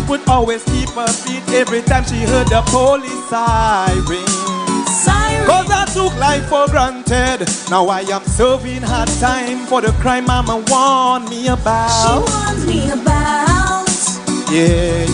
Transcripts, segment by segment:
would always keep her feet every time she heard the police siren. Cause I took life for granted. Now I am serving hard time for the crime mama warned me about. She warned me about. Yeah.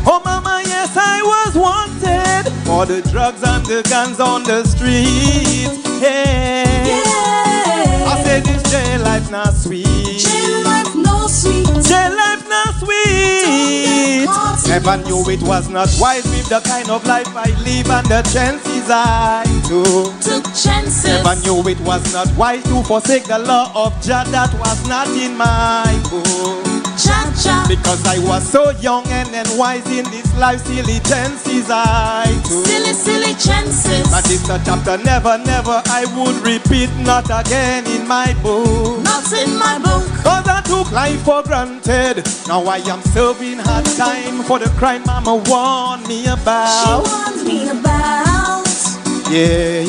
Oh mama, yes I was wanted for the drugs and the guns on the streets. Hey. Yeah. I said this jail life not sweet. Jail life no sweet. Jail life not sweet. Never knew it was not wise with the kind of life I live and the chances I took chances. Never knew it was not wise to forsake the law of Jah that was not in my book. Cha-cha. Because I was so young and wise in this life, silly chances I took. Silly, silly chances. But it's a chapter never, never I would repeat, not again in my book. Not in my book. Cause I took life for granted. Now I am serving hard time for the crime mama warned me about. She warned me about. Yeah.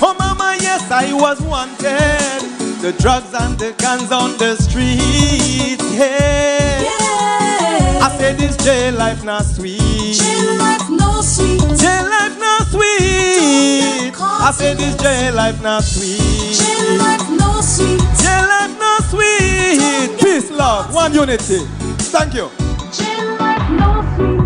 Oh mama, yes I was wanted. The drugs and the guns on the street. Hey. Yeah. I said this jail life not sweet. Jail life no sweet. Jail life not sweet. I said this jail life not sweet. Jail life no sweet. Jail life not sweet. Peace, love, one unity. Thank you. Jail life no sweet.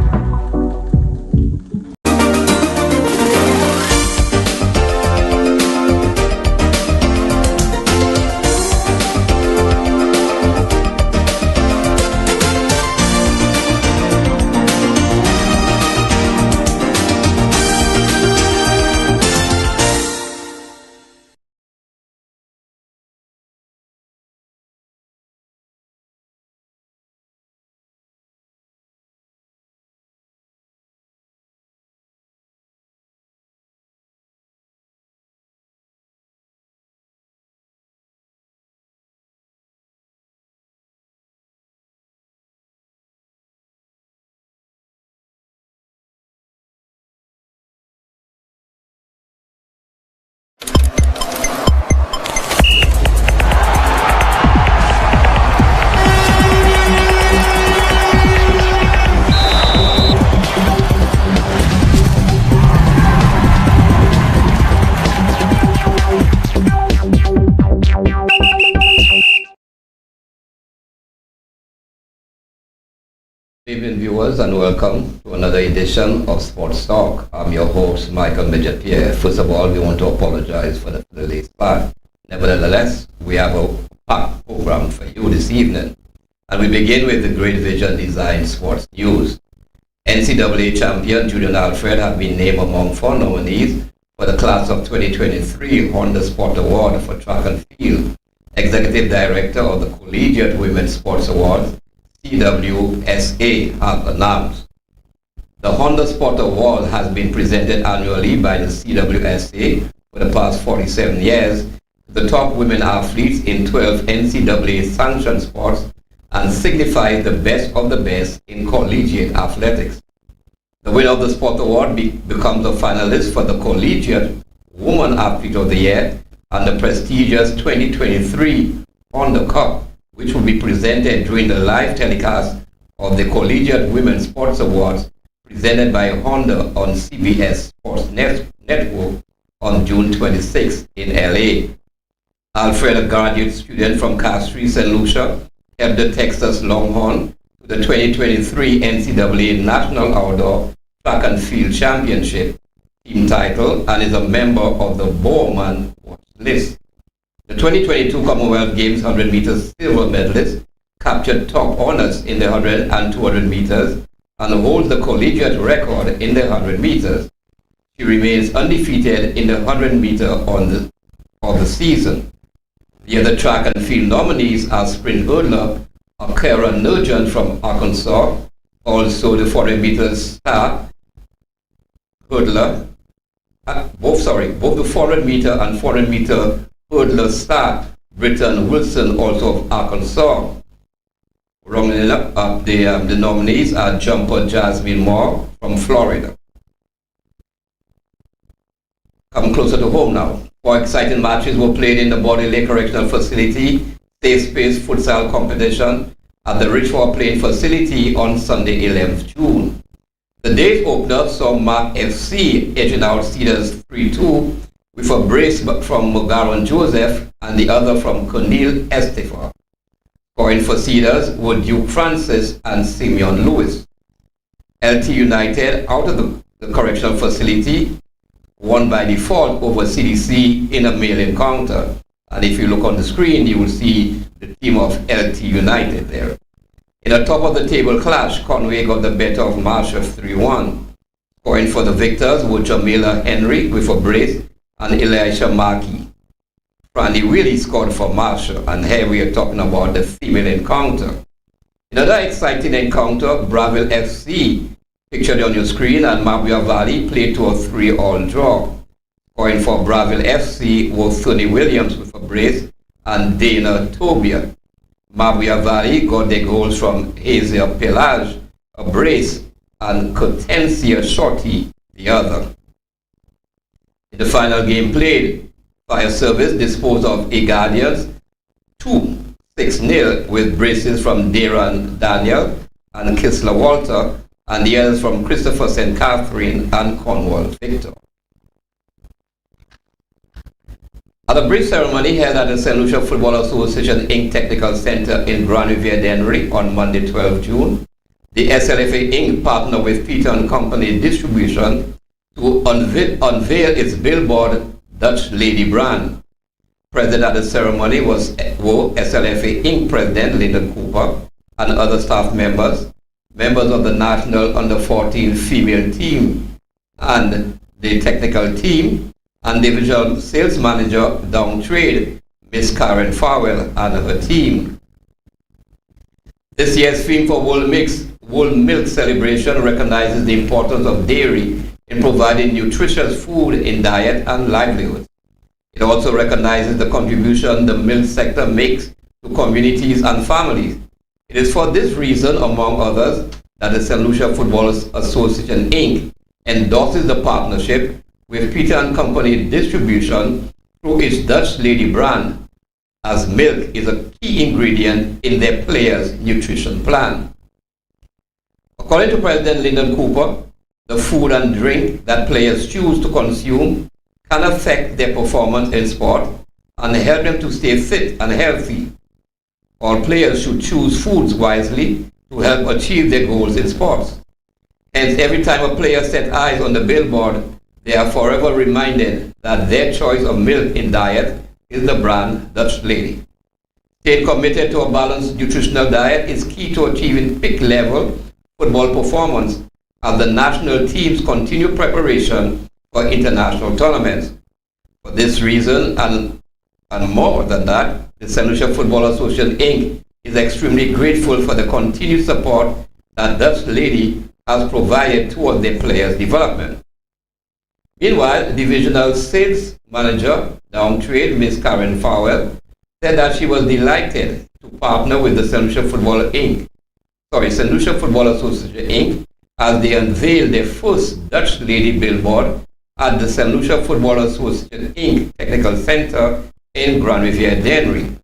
Good evening, viewers, and welcome to another edition of Sports Talk. I'm your host, Midget Pierre. First of all, we want to apologize for the late start. Nevertheless, we have a packed program for you this evening. And we begin with the Great Vision Design Sports News. NCAA champion Julian Alfred have been named among 4 nominees for the class of 2023 Honda Sport Award for Track and Field. Executive Director of the Collegiate Women's Sports Awards, CWSA, have announced. The Honda Sport Award has been presented annually by the CWSA for the past 47 years to the top women athletes in 12 NCAA sanctioned sports and signifies the best of the best in collegiate athletics. The winner of the Sport Award becomes a finalist for the Collegiate Woman Athlete of the Year and the prestigious 2023 Honda Cup, which will be presented during the live telecast of the Collegiate Women's Sports Awards presented by Honda on CBS Sports Network on June 26 in LA. Alfred, a graduate student from Castries, St. Lucia, helped the Texas Longhorn to the 2023 NCAA National Outdoor Track and Field Championship team title and is a member of the Bowman Watch List. The 2022 Commonwealth Games 100 meters silver medalist captured top honors in the 100 and 200 meters and holds the collegiate record in the 100 meters. She remains undefeated in the 100 meter of the season. The other track and field nominees are sprint hurdler Akira Nugent from Arkansas, also the 400 meters star hurdler, both the 400 meter and 400 meter hurdler star Britton Wilson, also of Arkansas. Rounding up the nominees are jumper Jasmine Moore from Florida. Come closer to home now. 4 exciting matches were played in the Body Lake Correctional Facility Safe Space Futsal Competition at the Richford Plain facility on Sunday, 11th June. The day's opener saw Mark FC edging out Cedars 3-2 with a brace from Mugaran Joseph and the other from Cornel Estefa. Scoring for Cedars were Duke Francis and Simeon Lewis. LT United, out of the correctional facility, won by default over CDC in a male encounter. And if you look on the screen, you will see the team of LT United there. In a top of the table clash, Conway got the better of Marshall 3-1. Scoring for the victors were Jamila Henry with a brace and Elisha Markey. Franny Willie scored for Marshall, and here we are talking about the female encounter. Another exciting encounter, Braville FC, pictured on your screen, and Mabuya Valley played to a 3-all draw. Scoring for Braville FC was Tony Williams with a brace and Dana Tobia. Mabuya Valley got their goals from Hazel Pelage, a brace, and Cortencia Shorty, the other. In the final game played, Fire Service disposed of A Guardians 2-6-0 with braces from Darren Daniel and Kisler Walter, and the others from Christopher St. Catherine and Cornwall Victor. At a brief ceremony held at the St. Lucia Football Association Inc. Technical Center in Grand Riviere, Dennery on Monday, 12 June, the SLFA Inc. partnered with Peter and Company Distribution to unveil its billboard Dutch Lady brand. Present at the ceremony was SLFA Inc. President Lyndon Cooper and other staff members of the National Under-14 female team and the technical team, and Division Sales Manager Down Trade, Miss Karen Farwell and her team. This year's theme for World Milk Celebration recognizes the importance of dairy in providing nutritious food in diet and livelihood. It also recognizes the contribution the milk sector makes to communities and families. It is for this reason, among others, that the St. Lucia Football Association Inc. endorses the partnership with Peter and Company Distribution through its Dutch Lady brand, as milk is a key ingredient in their players' nutrition plan. According to President Lyndon Cooper, the food and drink that players choose to consume can affect their performance in sport and help them to stay fit and healthy. All players should choose foods wisely to help achieve their goals in sports. Hence, every time a player sets eyes on the billboard, they are forever reminded that their choice of milk in diet is the brand Dutch Lady. Staying committed to a balanced nutritional diet is key to achieving peak level football performance as the national teams continue preparation for international tournaments. For this reason and more than that, the St. Lucia Football Association Inc. is extremely grateful for the continued support that Dutch Lady has provided towards their players' development. Meanwhile, Divisional Sales Manager Down Trade, Ms. Karen Farwell, said that she was delighted to partner with the St. Lucia St. Lucia Football Association Inc. as they unveiled their first Dutch Lady billboard at the St. Lucia Football Association Inc. Technical Center in Grand Riviere, Dennery.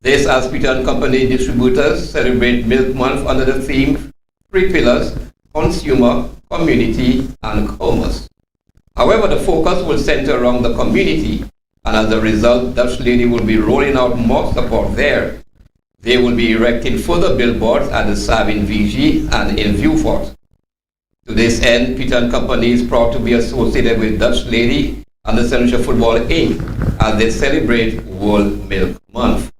This as Peter and Company Distributors celebrate Milk Month under the theme 3 Pillars: Consumer, Community, and Commerce. However, the focus will center around the community, and as a result, Dutch Lady will be rolling out more support there. They will be erecting further billboards at the Sabine VG and in Viewfort. To this end, Peter and Company is proud to be associated with Dutch Lady and the St. Lucia Football Inc. as they celebrate World Milk Month.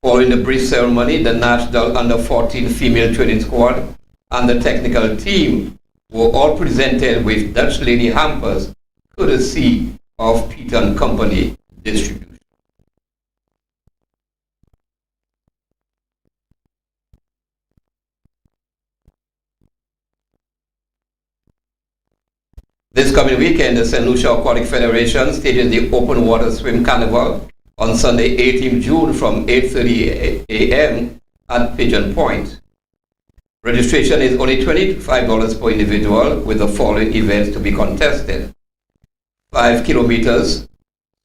Following the brief ceremony, the National Under-14 Female Training Squad and the technical team were all presented with Dutch Lady hampers courtesy of Peter and Company Distribution. This coming weekend, the St. Lucia Aquatic Federation stages the Open Water Swim Carnival on Sunday, 18 June from 8:30 a.m. at Pigeon Point. Registration is only $25 per individual, with the following events to be contested: 5 kilometers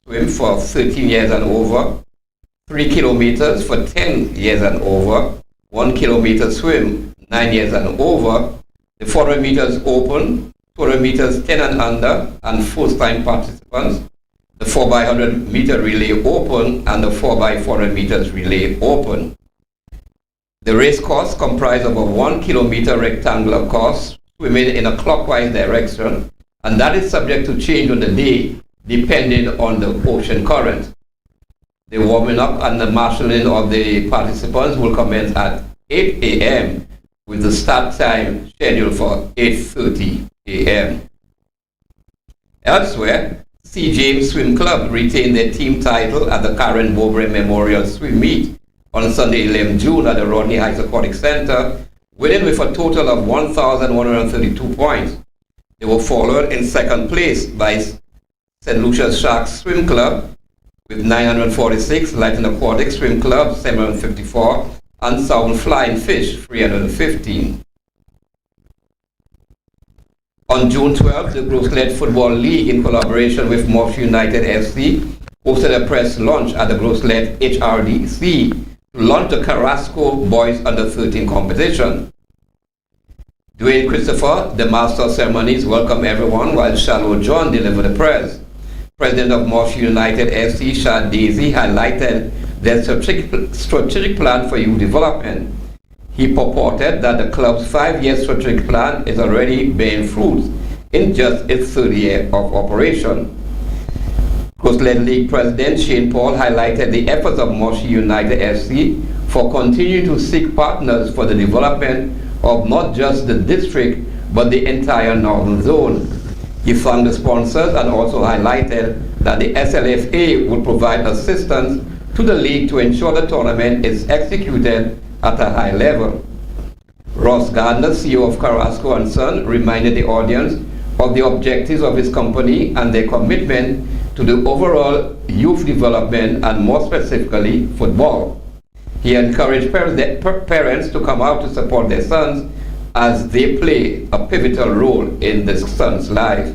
swim for 13 years and over, 3 kilometers for 10 years and over, 1 kilometer swim, 9 years and over, the 400 meters open, 200 meters 10 and under, and first-time participants, the 4x100 meter relay open, and the 4x400 meters relay open. The race course comprised of a 1 kilometer rectangular course swimming in a clockwise direction, and that is subject to change on the day depending on the ocean current. The warming up and the marshalling of the participants will commence at 8 a.m. with the start time scheduled for 8:30 a.m. Elsewhere, C. James Swim Club retained their team title at the Karen Mowbray Memorial Swim Meet on Sunday 11 June at the Rodney Heights Aquatic Center, winning with a total of 1,132 points. They were followed in second place by St. Lucia's Sharks Swim Club with 946, Light and Aquatic Swim Club 754, and Sound Flying Fish 315. On June 12th, the Grosslet Football League, in collaboration with Morph United FC, hosted a press launch at the Grosslet HRDC to launch the Carrasco Boys Under 13 competition. Dwayne Christopher, the master of ceremonies, welcomed everyone, while Shallow John delivered the press. President of Morph United FC, Shad Daisy, highlighted their strategic plan for youth development. He purported that the club's 5-year strategic plan is already bearing fruit in just its third year of operation. Grosslet League President Shane Paul highlighted the efforts of Morph United FC for continuing to seek partners for the development of not just the district but the entire northern zone. He thanked the sponsors and also highlighted that the SLFA will provide assistance to the league to ensure the tournament is executed at a high level. Ross Gardner, CEO of Carrasco & Son, reminded the audience of the objectives of his company and their commitment to the overall youth development and more specifically football. He encouraged parents to come out to support their sons as they play a pivotal role in their son's life.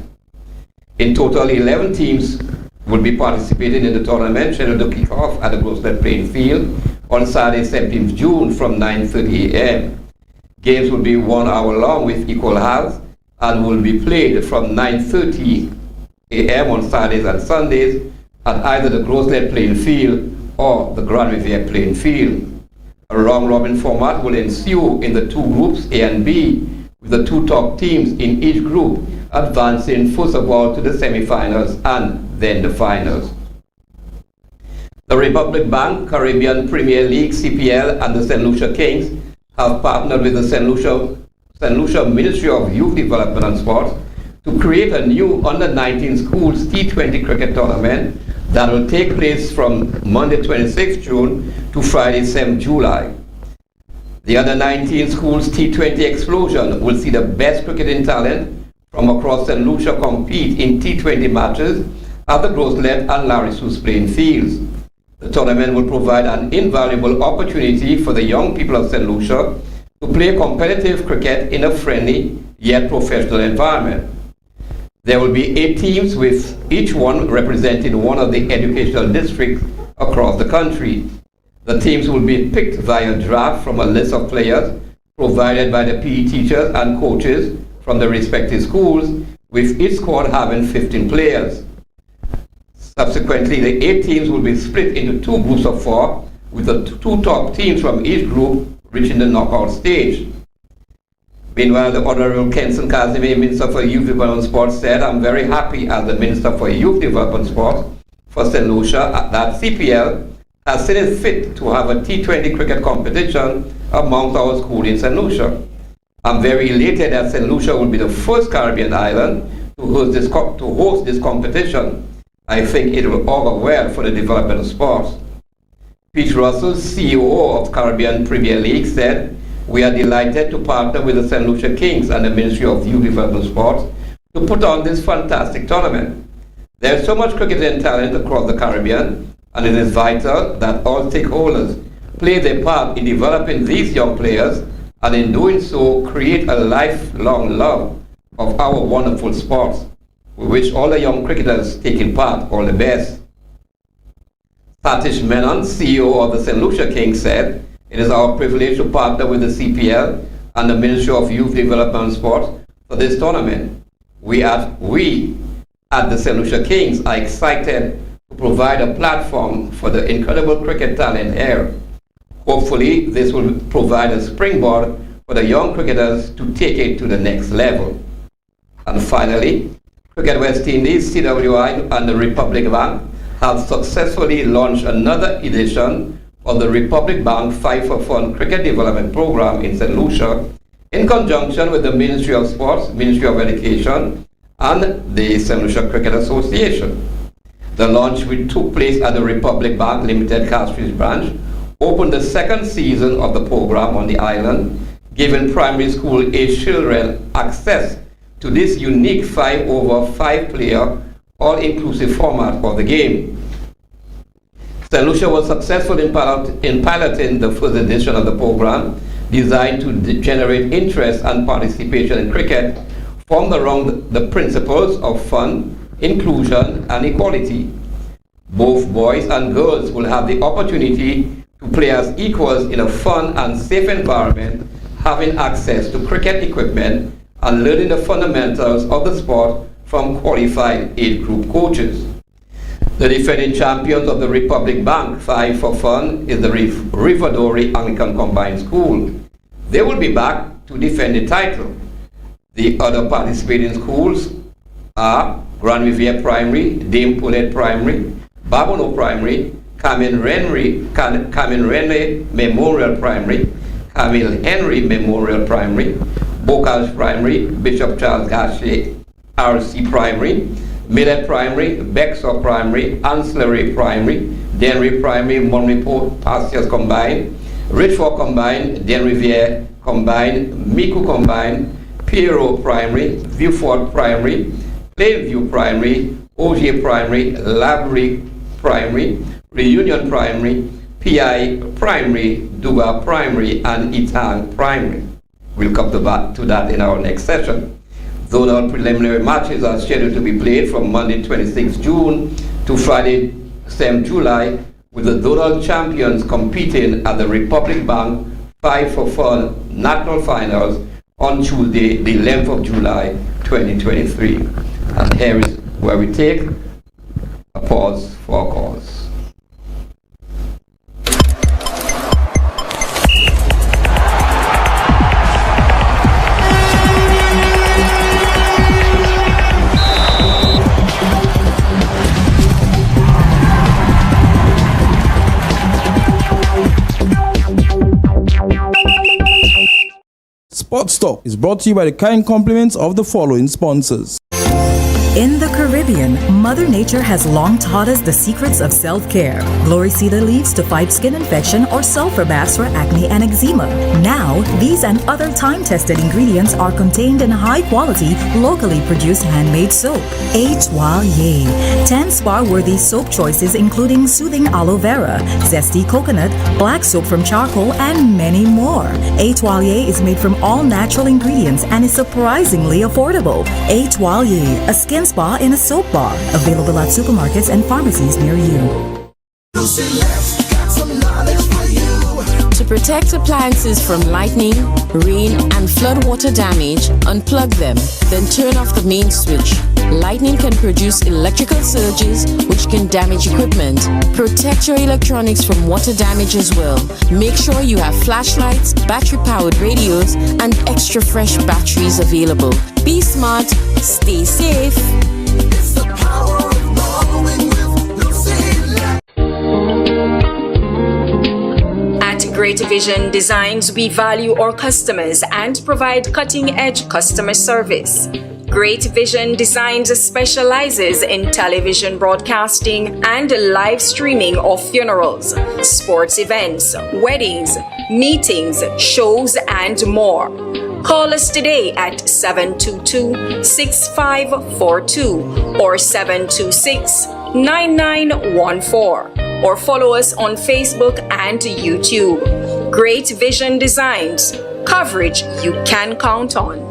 In total, 11 teams will be participating in the tournament, scheduled to kick off at the Grosslet playing field on Saturday, 17th June from 9:30 a.m. Games will be 1 hour long with equal halves and will be played from 9:30 a.m. on Saturdays and Sundays at either the Grosslet playing field or the Grand Riviere playing field. A round-robin format will ensue in the two groups, A and B, with the two top teams in each group advancing first of all to the semifinals and then the finals. The Republic Bank, Caribbean Premier League, CPL, and the St. Lucia Kings have partnered with the St. Lucia Ministry of Youth Development and Sports to create a new Under-19 Schools T20 cricket tournament that will take place from Monday 26 June to Friday 7 July. The Under-19 Schools T20 Explosion will see the best cricketing talent from across St. Lucia compete in T20 matches at the Grosslet and Larry Seuss playing fields. The tournament will provide an invaluable opportunity for the young people of St. Lucia to play competitive cricket in a friendly yet professional environment. There will be 8 teams, with each one representing one of the educational districts across the country. The teams will be picked via draft from a list of players provided by the PE teachers and coaches from the respective schools, with each squad having 15 players. Subsequently, the 8 teams will be split into 2 groups of 4, with the 2 top teams from each group reaching the knockout stage. Meanwhile, the Honorable Kenson Kazime, Minister for Youth Development and Sports, said, "I'm very happy as the Minister for Youth Development and Sports for St. Lucia that CPL has seen it fit to have a T20 cricket competition amongst our schools in St. Lucia. I'm very elated that St. Lucia will be the first Caribbean island to host this competition. I think it will augur well for the development of sports." Pete Russell, CEO of Caribbean Premier League, said, "We are delighted to partner with the St. Lucia Kings and the Ministry of Youth Development and Sports to put on this fantastic tournament. There is so much cricketing talent across the Caribbean, and it is vital that all stakeholders play their part in developing these young players, and in doing so create a lifelong love of our wonderful sports. We wish all the young cricketers taking part all the best." Satish Menon, CEO of the St. Lucia Kings, said, "It is our privilege to partner with the CPL and the Ministry of Youth Development and Sport for this tournament. We at the St. Lucia Kings are excited to provide a platform for the incredible cricket talent here. Hopefully, this will provide a springboard for the young cricketers to take it to the next level." And finally, Cricket West Indies, CWI, and the Republic Bank have successfully launched another edition of the Republic Bank 5 for Fun Cricket Development Program in St. Lucia in conjunction with the Ministry of Sports, Ministry of Education, and the St. Lucia Cricket Association. The launch, which took place at the Republic Bank Limited Castries branch, opened the second season of the program on the island, giving primary school age children access to this unique 5-over-5 player all-inclusive format of the game. St. Lucia was successful in piloting the first edition of the program, designed to generate interest and participation in cricket, formed around the principles of fun, inclusion, and equality. Both boys and girls will have the opportunity to play as equals in a fun and safe environment, having access to cricket equipment and learning the fundamentals of the sport from qualified age group coaches. The defending champions of the Republic Bank 5 for Fun is the Rivadori Anglican Combined School. They will be back to defend the title. The other participating schools are Grand Riviere Primary, Dame Paulette Primary, Babono Primary, Camille Rennie Memorial Primary, Camille Henry Memorial Primary, Bocage Primary, Bishop Charles Gachet RC Primary, Millet Primary, Bexar Primary, Ancillary Primary, Denry Primary, Monreport Pastures Combined, Richford Combined, Den Riviere Combined, Miku Combined, Pierre Primary, Viewford Primary, Plainview Primary, OJ Primary, Lavery Primary, Reunion Primary, PI Primary, Duba Primary, and Etang Primary. We'll come to that in our next session. Zonal preliminary matches are scheduled to be played from Monday 26 June to Friday 7 July, with the zonal champions competing at the Republic Bank 5 for Fun National Finals on Tuesday, the 11th of July, 2023. And here is where we take a pause for a cause. Sports Talk is brought to you by the kind compliments of the following sponsors. In the Caribbean, Mother Nature has long taught us the secrets of self-care. Glory cedar leaves to fight skin infection or sulfur baths for acne and eczema. Now, these and other time-tested ingredients are contained in high-quality, locally produced handmade soap. Etoile. 10 spa-worthy soap choices including soothing aloe vera, zesty coconut, black soap from charcoal, and many more. Etoile is made from all natural ingredients and is surprisingly affordable. Etoile, a skin spa in a soap bar. Available at supermarkets and pharmacies near you. To protect appliances from lightning, rain, and floodwater damage, unplug them, then turn off the main switch. Lightning can produce electrical surges which can damage equipment. Protect your electronics from water damage as well. Make sure you have flashlights, battery-powered radios, and extra fresh batteries available. Be smart, stay safe. It's the power of knowing with At Great Vision Designs, we value our customers and provide cutting-edge customer service. Great Vision Designs specializes in television broadcasting and live streaming of funerals, sports events, weddings, meetings, shows, and more. Call us today at 722-6542 or 726-9914 or follow us on Facebook and YouTube. Great Vision Designs, coverage you can count on.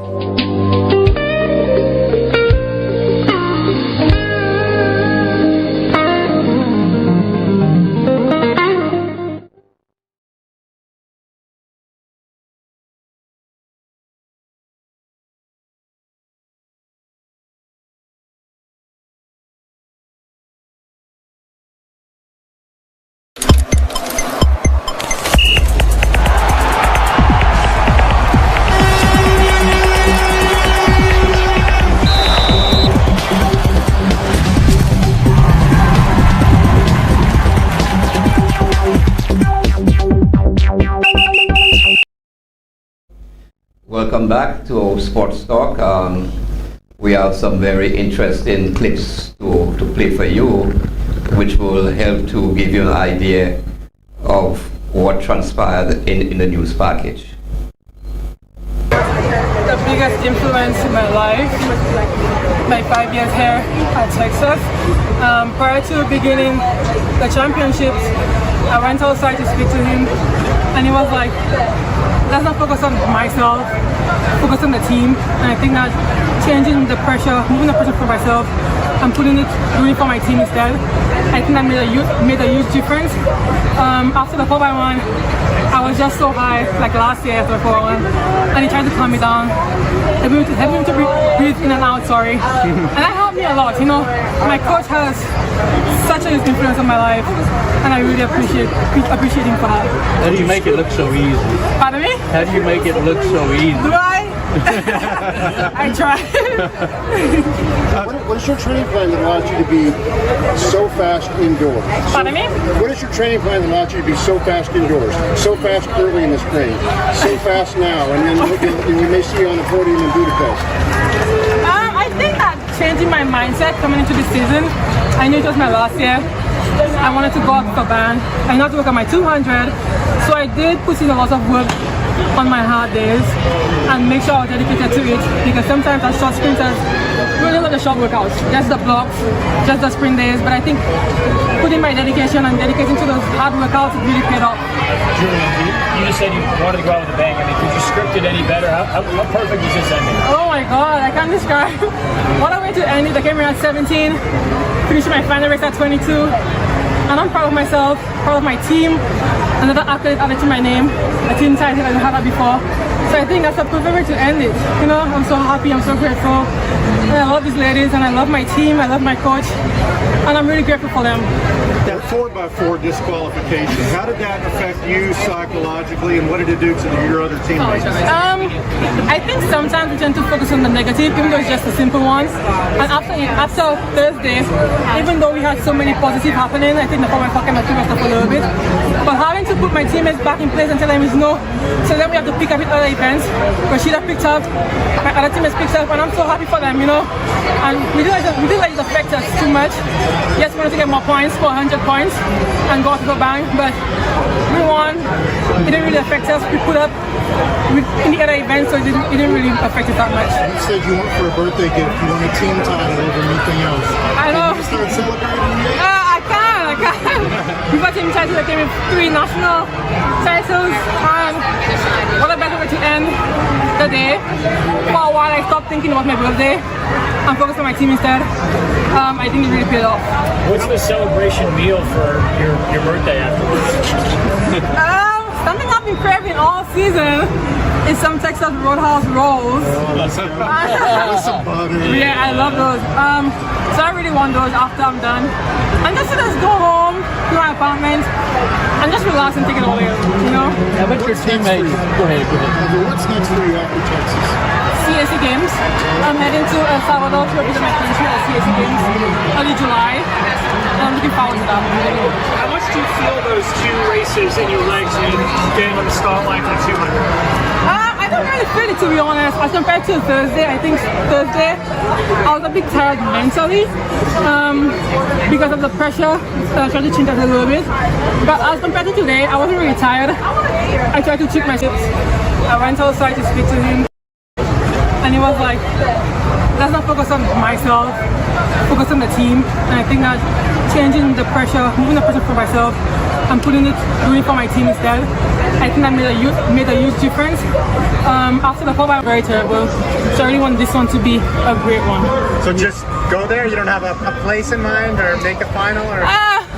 Welcome back to Sports Talk. We have some very interesting clips to play for you, which will help to give you an idea of what transpired in the news package. The biggest influence in my life, my 5 years here at Texas. Prior to beginning the championships, I went outside to speak to him, and he was like, let's not focus on myself, focus on the team. And I think that changing the pressure, moving the pressure for myself and doing it for my team instead, I think that made a huge difference. After the 4x1, I was just so high, like last year after the 4x1, and he tried to calm me down, helping me to breathe in and out, and that helped me a lot. You know, my coach has such an influence on my life, and I really appreciate him for that. How do you make it look so easy? Pardon me? How do you make it look so easy? Do I? I try. What is your training plan that allows you to be so fast indoors? Pardon me? What is your training plan that allows you to be so fast indoors? So fast early in the spring, so fast now, and then you may see you on the podium in Budapest? I think that changing my mindset coming into the season, I knew it was my last year. I wanted to go out with a band. I know to work on my 200, so I did put in a lot of work on my hard days and make sure I was dedicated to it, because sometimes as short sprinters, we don't want the short workouts, just the blocks, just the sprint days. But I think putting my dedication and dedicating to those hard workouts really paid off. Julian, you just said you wanted to go out with a bang. I mean, could you script it any better? How perfect is this ending? Oh my God, I can't describe. What a way to end it. I came here at 17, finished my final race at 22, and I'm proud of myself, proud of my team. Another accolade added to my name, a team title I didn't have that before. So I think that's a perfect way to end it. You know, I'm so happy, I'm so grateful. And I love these ladies, and I love my team, I love my coach, and I'm really grateful for them. That 4x4 disqualification, how did that affect you psychologically, and what did it do to your other teammates? I think sometimes we tend to focus on the negative, even though it's just the simple ones. And after Thursday, even though we had so many positive happening, I think the 4x4 came and threw us up a little bit. But having to put my teammates back in place and tell them it's no, so then we have to pick up with other events. Rashida picked up, my other teammates picked up, and I'm so happy for them, you know. And we didn't let it affect us too much. Yes, we wanted to get more points, 400 points, and go out to the bank, but we won. It didn't really affect us. We put up in the other events, so it didn't really affect us that much. You said you went for a birthday gift, you won a team title over anything else. I know. Can you start celebrating? I can. Before team title, I came with 3 national titles, and what a better way to end the day. For a while, I stopped thinking about my birthday and focused on my team instead. I think it really paid off. What's the celebration meal for your birthday afterwards? Something I've been craving all season is some Texas Roadhouse rolls. Yeah, I love those. So I really want those after I'm done. And just to just go home to my apartment and just relax and take it all in, you know? How about your teammates? Go ahead. What's next for you after Texas? CAC Games. I'm heading to El Salvador to represent my country at CAC Games early July. I'm looking forward to that. How much do you feel those 2 races in your legs and getting on the start line for 200? I don't really feel it, to be honest. As compared to Thursday, I think Thursday I was a bit tired mentally because of the pressure. I tried to change that a little bit. But as compared to today, I wasn't really tired. I tried to check my steps. I went outside to speak to him, and he was like, let's not focus on myself, focus on the team. And I think that changing the pressure, moving the pressure for myself and doing it for my team instead, I think that made a huge difference. After the 4x1 was very terrible, so I really want this one to be a great one. So just go there? You don't have a place in mind or make a final? Or?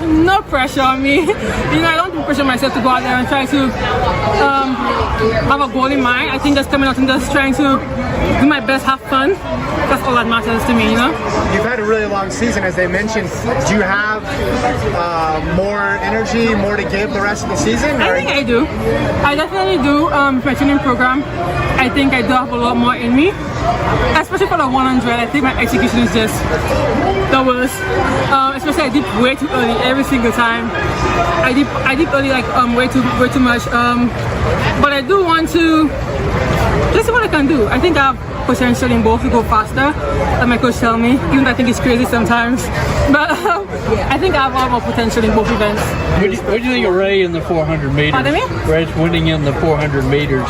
No pressure on me. You know, I don't pressure myself to go out there and try to have a goal in mind. I think just coming out and just trying to do my best, have fun. That's all that matters to me, you know? You've had a really long season, as they mentioned. Do you have more energy, more to give the rest of the season? I think I do. I definitely do. My training program, I think I do have a lot more in me. Especially for the 100, I think my execution is just the worst. Especially I did way too early every single time. I did early like way too much. But I do want to just want to can do. I think I have potential in both to go faster, like my coach tell me, even though I think it's crazy sometimes. But I think I have a lot more potential in both events. What do you think of Ray in the 400 meters? Pardon me? Ray's winning in the 400 meters.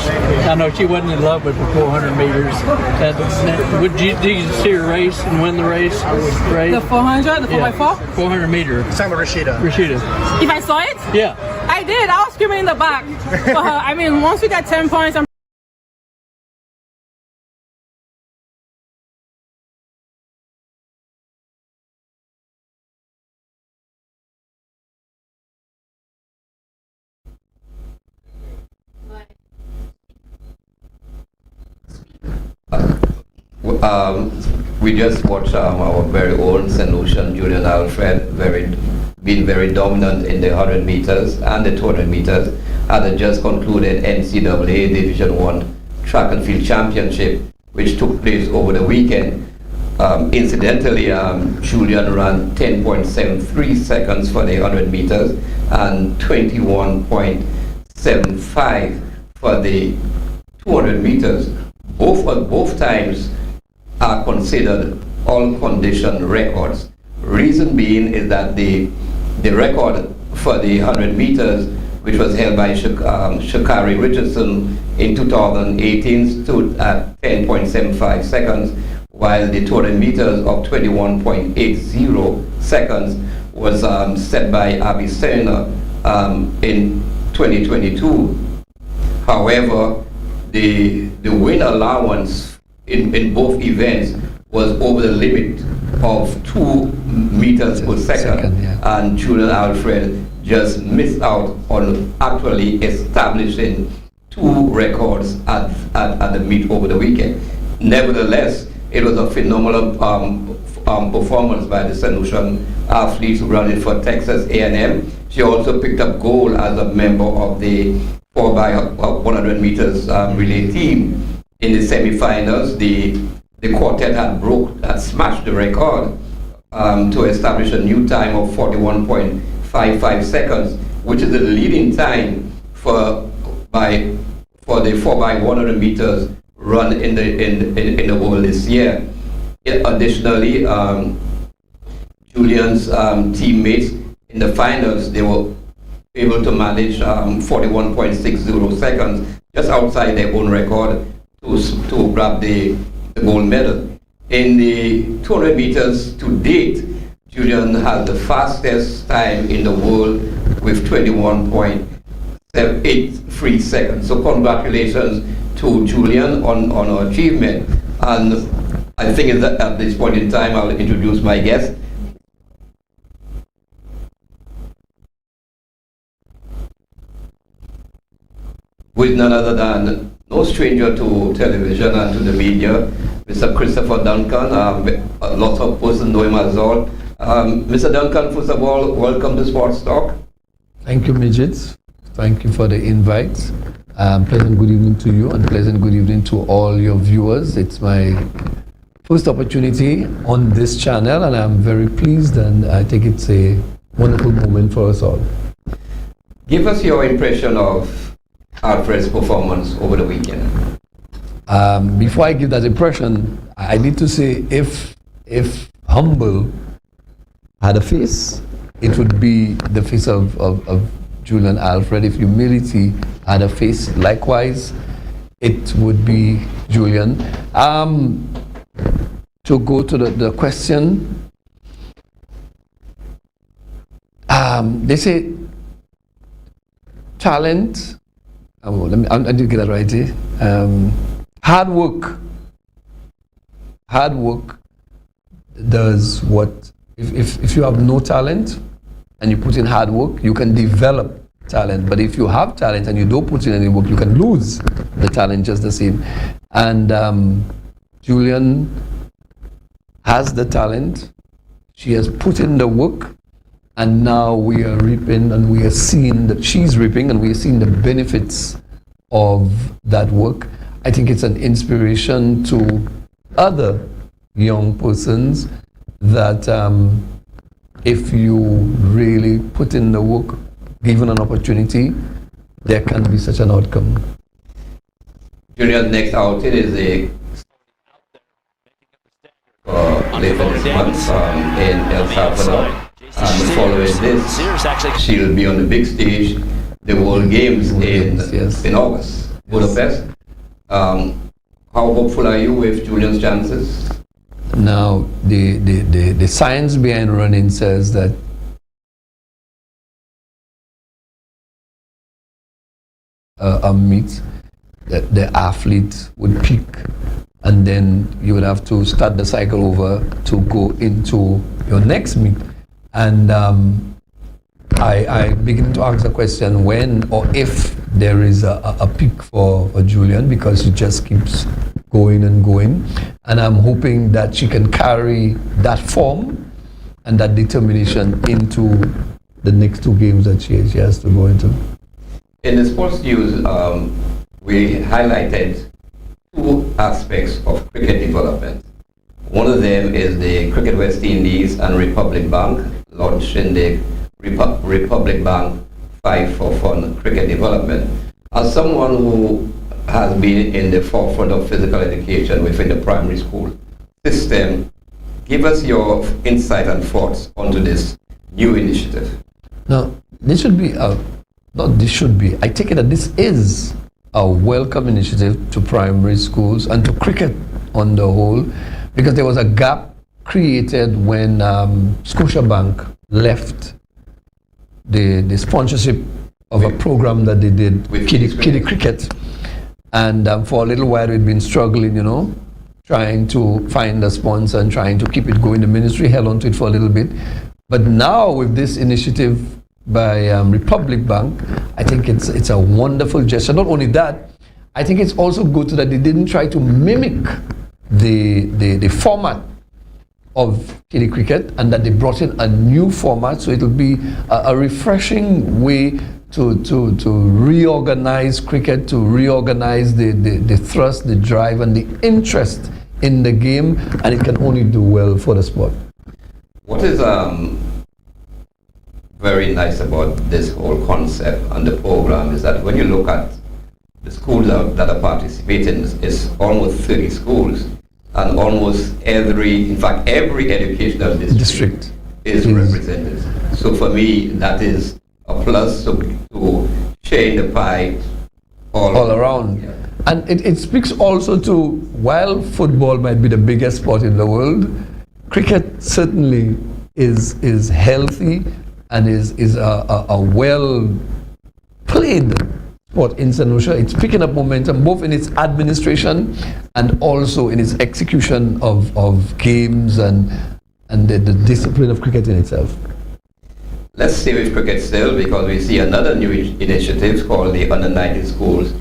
I know she wasn't in love with the 400 meters. Would you see her race and win the race? The 400, the 4x4? 400 meter. Same with Rashida. If I saw it? Yeah. I did. I was screaming in the back for her. I mean, once we get 10 points, I'm we just watched our very own St. Lucian Julian Alfred being very dominant in the 100 meters and the 200 meters at the just concluded NCAA Division I Track and Field Championship, which took place over the weekend. Incidentally, Julian ran 10.73 seconds for the 100 meters and 21.75 for the 200 meters. Both times are considered all-condition records. Reason being is that the record for the 100 meters, which was held by Sha'Carri Richardson in 2018, stood at 10.75 seconds, while the 200 meters of 21.80 seconds was set by Abby Serna in 2022. However, the win allowance in both events was over the limit of 2 meters per second, and Julian Alfred just missed out on actually establishing 2 records at the meet over the weekend. Nevertheless, it was a phenomenal performance by the St. Lucian athletes running for Texas A&M. She also picked up gold as a member of the 4x100 meters relay team. In the semifinals, the quartet had smashed the record to establish a new time of 41.55 seconds, which is the leading time for the 4x100 meters run in the world this year. Additionally, Julian's teammates in the finals, they were able to manage 41.60 seconds, just outside their own record, to grab the gold medal. In the 200 meters to date, Julian has the fastest time in the world with 21.83 seconds. So congratulations to Julian on her achievement. And I think that at this point in time, I'll introduce my guest. Who is none other than no stranger to television and to the media, Mr. Christopher Duncan. Lots of persons know him as well. Mr. Duncan, first of all, welcome to Sports Talk. Thank you, Midget. Thank you for the invite. Pleasant good evening to you, and pleasant good evening to all your viewers. It's my first opportunity on this channel, and I'm very pleased, and I think it's a wonderful moment for us all. Give us your impression of Alfred's performance over the weekend. Before I give that impression, I need to say if humble had a face, it would be the face of Julian Alfred. If humility had a face, likewise, it would be Julian. To go to the question, they say talent. I did get that right. Hard work does what. If you have no talent and you put in hard work, you can develop talent. But if you have talent and you don't put in any work, you can lose the talent just the same. And Julian has the talent. She has put in the work, and now we are reaping, and we are seeing that she's reaping, and we are seeing the benefits of that work. I think it's an inspiration to other young persons that if you really put in the work, given an opportunity, there can be such an outcome. Julian's next outing is a later this month in El Salvador. And following this, she'll be on the big stage, the World Games in August, Budapest. How hopeful are you with Julian's chances? Now, the science behind running says that a meet, that the athlete would peak, and then you would have to start the cycle over to go into your next meet. And I begin to ask the question when or if there is a peak for Julian, because she just keeps going and going. And I'm hoping that she can carry that form and that determination into the next two games that she has to go into. In the sports news, we highlighted two aspects of cricket development. One of them is the Cricket West Indies and Republic Bank launching the Republic Bank 5 for Fun cricket development. As someone who has been in the forefront of physical education within the primary school system, give us your insight and thoughts onto this new initiative. Now, this should be I take it that this is a welcome initiative to primary schools and to cricket on the whole, because there was a gap created when Scotiabank left the sponsorship of a program that they did with kiddie cricket. And for a little while we'd been struggling, trying to find a sponsor and trying to keep it going. The ministry held on to it for a little bit. But now with this initiative by Republic Bank, I think it's a wonderful gesture. Not only that, I think it's also good that they didn't try to mimic the format of kiddie cricket, and that they brought in a new format, so it'll be a refreshing way to reorganize cricket, to reorganize the thrust, the drive, and the interest in the game, and it can only do well for the sport. What is very nice about this whole concept and the program is that when you look at the schools that are participating, it's almost 30 schools, and almost every educational district is represented. So for me, that is a plus to share the pie all around. Yeah. And it speaks also to, while football might be the biggest sport in the world, cricket certainly is healthy and is a well played sport in St. Lucia. It's picking up momentum both in its administration and also in its execution of games and the discipline of cricket in itself. Let's stay with cricket still, because we see another new initiative called the Under-19 Schools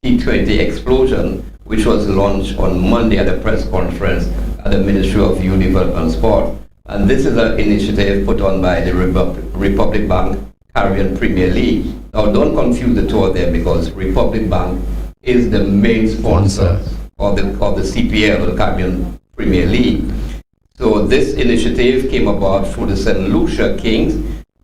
T20 Explosion, which was launched on Monday at a press conference at the Ministry of Youth Development and Sport. And this is an initiative put on by the Republic Bank Caribbean Premier League. Now, don't confuse the two of them, because Republic Bank is the main sponsor of the CPL, the Caribbean Premier League. So this initiative came about through the St. Lucia Kings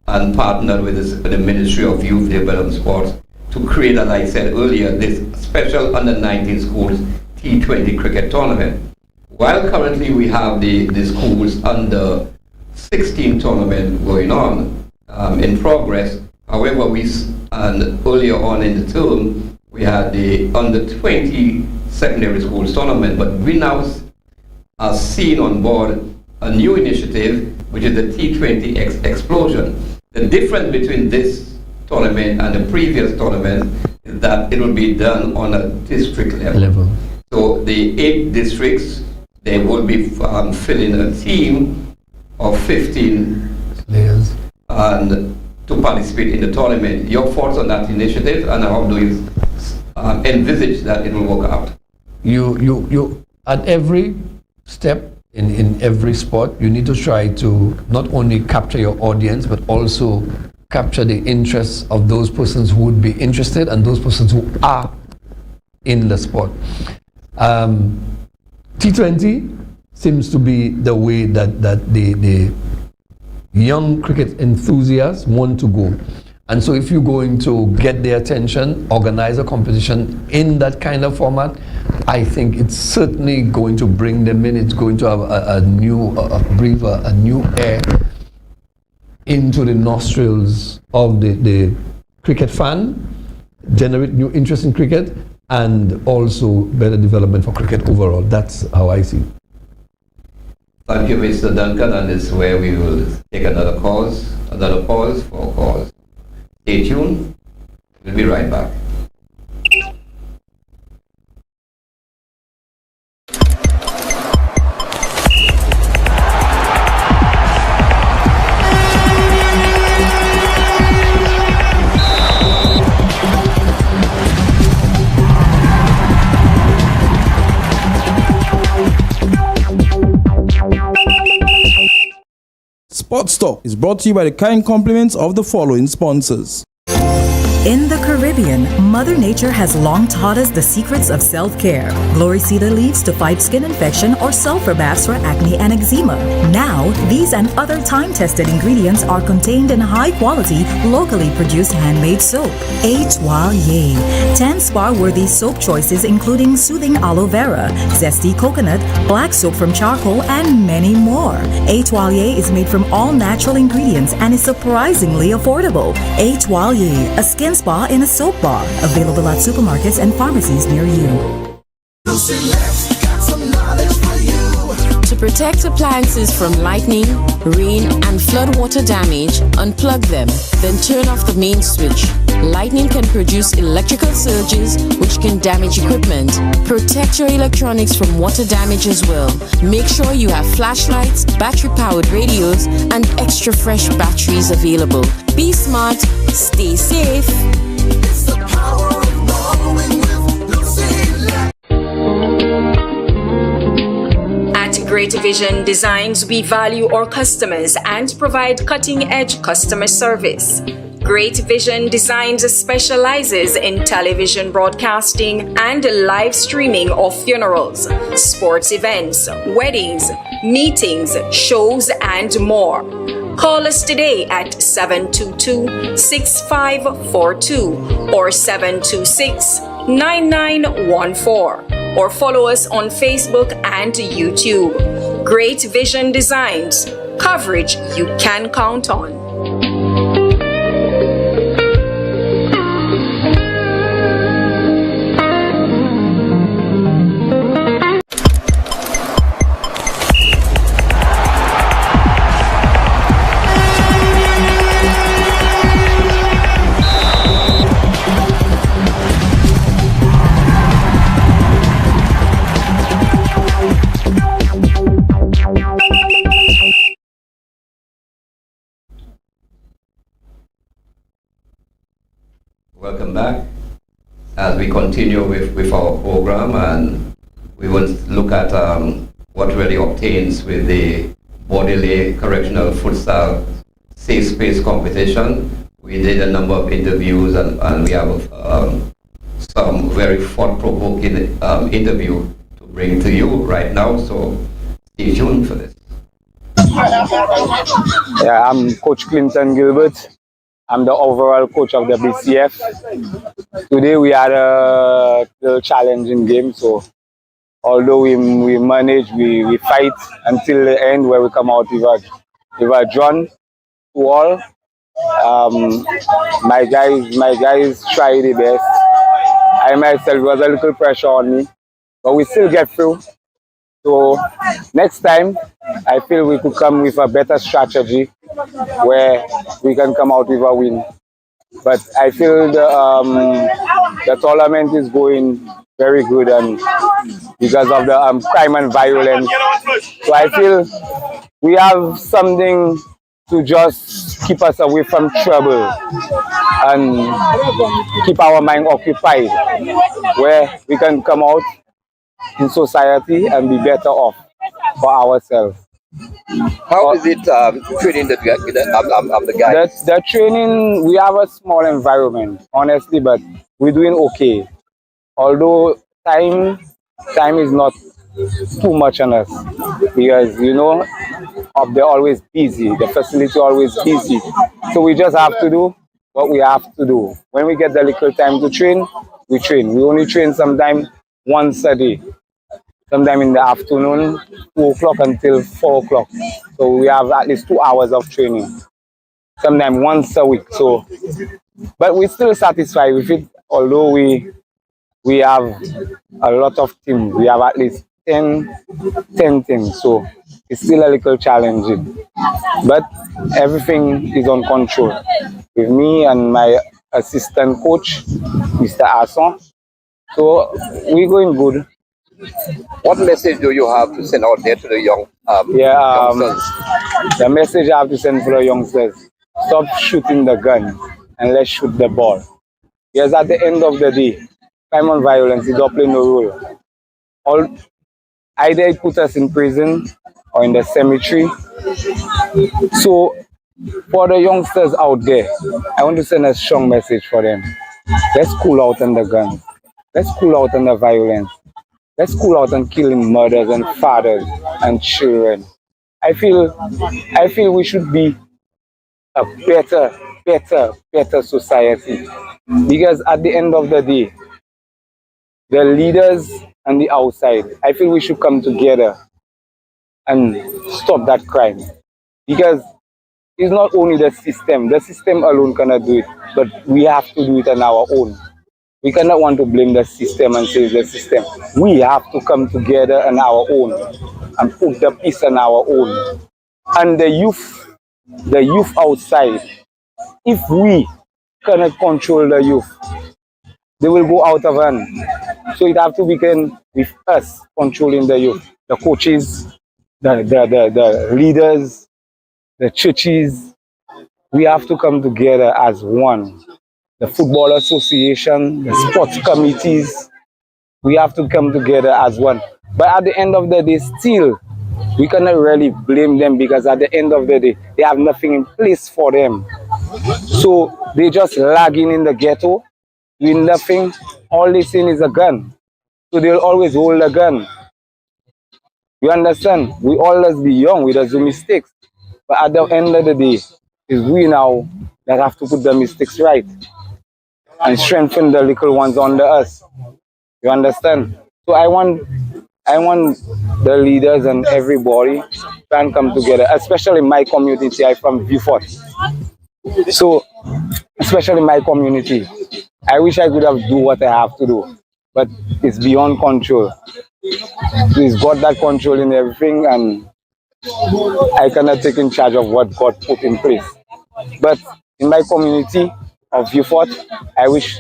and partnered with the Ministry of Youth Development and Sports to create, as I said earlier, this special Under-19 Schools T20 cricket tournament. While currently we have the schools under 16 tournament going on in progress, however, earlier on in the term, we had the under 20 secondary schools tournament, but we now are seeing on board a new initiative, which is the T20 Explosion. The difference between this tournament and the previous tournament is that it will be done on a district level. So the 8 districts, they will be filling a team of 15 players and to participate in the tournament. Your thoughts on that initiative, and how do you envisage that it will work out? You at every step in every sport, you need to try to not only capture your audience, but also capture the interests of those persons who would be interested and those persons who are in the sport. T20 seems to be the way that the young cricket enthusiasts want to go. And so if you're going to get their attention, organize a competition in that kind of format, I think it's certainly going to bring them in. It's going to have a new air into the nostrils of the cricket fan, generate new interest in cricket, and also better development for cricket overall. That's how I see it. Thank you, Mr. Duncan, and this is where we will take another pause for cause. Stay tuned. We'll be right back. Sports Talk is brought to you by the kind compliments of the following sponsors. In the Caribbean, Mother Nature has long taught us the secrets of self-care. Glory cedar leaves to fight skin infection or sulfur baths for acne and eczema. Now, these and other time-tested ingredients are contained in high-quality, locally produced handmade soap. Etoile. 10 spa-worthy soap choices including soothing aloe vera, zesty coconut, black soap from charcoal, and many more. Etoile is made from all natural ingredients and is surprisingly affordable. Etoile, a skin spa in a soap bar. Available at supermarkets and pharmacies near you. To protect appliances from lightning, rain, and floodwater damage, unplug them, then turn off the main switch. Lightning can produce electrical surges which can damage equipment. Protect your electronics from water damage as well. Make sure you have flashlights, battery-powered radios, and extra fresh batteries available. Be smart, stay safe. It's the power of knowing with Lucy. At Great Vision Designs, we value our customers and provide cutting-edge customer service. Great Vision Designs specializes in television broadcasting and live streaming of funerals, sports events, weddings, meetings, shows, and more. Call us today at 722-6542 or 726-9914 or follow us on Facebook and YouTube. Great Vision Designs, coverage you can count on. Welcome back. As we continue with our program, and we will look at what really obtains with the Bordelais Correctional Futsal Safe Space Competition. We did a number of interviews, and we have some very thought-provoking interview to bring to you right now, so stay tuned for this. Yeah, I'm Coach Clinton Gilbert. I'm the overall coach of the BCF. Today we had a little challenging game, so although we manage, we fight until the end where we come out with a draw to all. My guys try the best. I myself was a little pressure on me, but we still get through. So next time, I feel we could come with a better strategy where we can come out with a win. But I feel the tournament is going very good, and because of the crime and violence. So I feel we have something to just keep us away from trouble and keep our mind occupied, where we can come out in society and be better off for ourselves. How is it training the guys? The training, we have a small environment, honestly, but we're doing okay. Although time is not too much on us, because they're always busy, the facility always busy. So we just have to do what we have to do. When we get the little time to train, we train. We only train sometime once a day. Sometime in the afternoon, 2 o'clock until 4 o'clock. So we have at least 2 hours of training. Sometimes once a week. So, but we're still satisfied with it, although we have a lot of teams. We have at least 10 teams. So it's still a little challenging. But everything is on control. With me and my assistant coach, Mr. Asson. So we're going good. What message do you have to send out there to the youngsters? The message I have to send for the youngsters: stop shooting the gun and let's shoot the ball. Because at the end of the day, crime and violence is not playing no role. Either it put us in prison or in the cemetery. So for the youngsters out there, I want to send a strong message for them. Let's cool out on the gun. Let's cool out on the violence. Let's cool out on killing mothers and fathers and children. I feel we should be a better society. Because at the end of the day, the leaders and the outside, I feel we should come together and stop that crime. Because it's not only the system alone cannot do it, but we have to do it on our own. We cannot want to blame the system and say it's the system. We have to come together on our own and put the peace on our own. And the youth outside, if we cannot control the youth, they will go out of hand. So it has to begin with us controlling the youth, the coaches, the leaders, the churches. We have to come together as one. The football association, the sports committees, we have to come together as one. But at the end of the day, still, we cannot really blame them because at the end of the day, they have nothing in place for them. So they just lagging in the ghetto, doing nothing. All they see is a gun. So they'll always hold a gun. You understand? We always be young, we do mistakes. But at the end of the day, it's we now that have to put the mistakes right and strengthen the little ones under us. You understand? So I want the leaders and everybody can come together, especially my community. I'm from Beaufort. So, especially my community. I wish I could have do what I have to do, but it's beyond control. Please God that control in everything, and I cannot take in charge of what God put in place. But in my community of Beaufort, I wish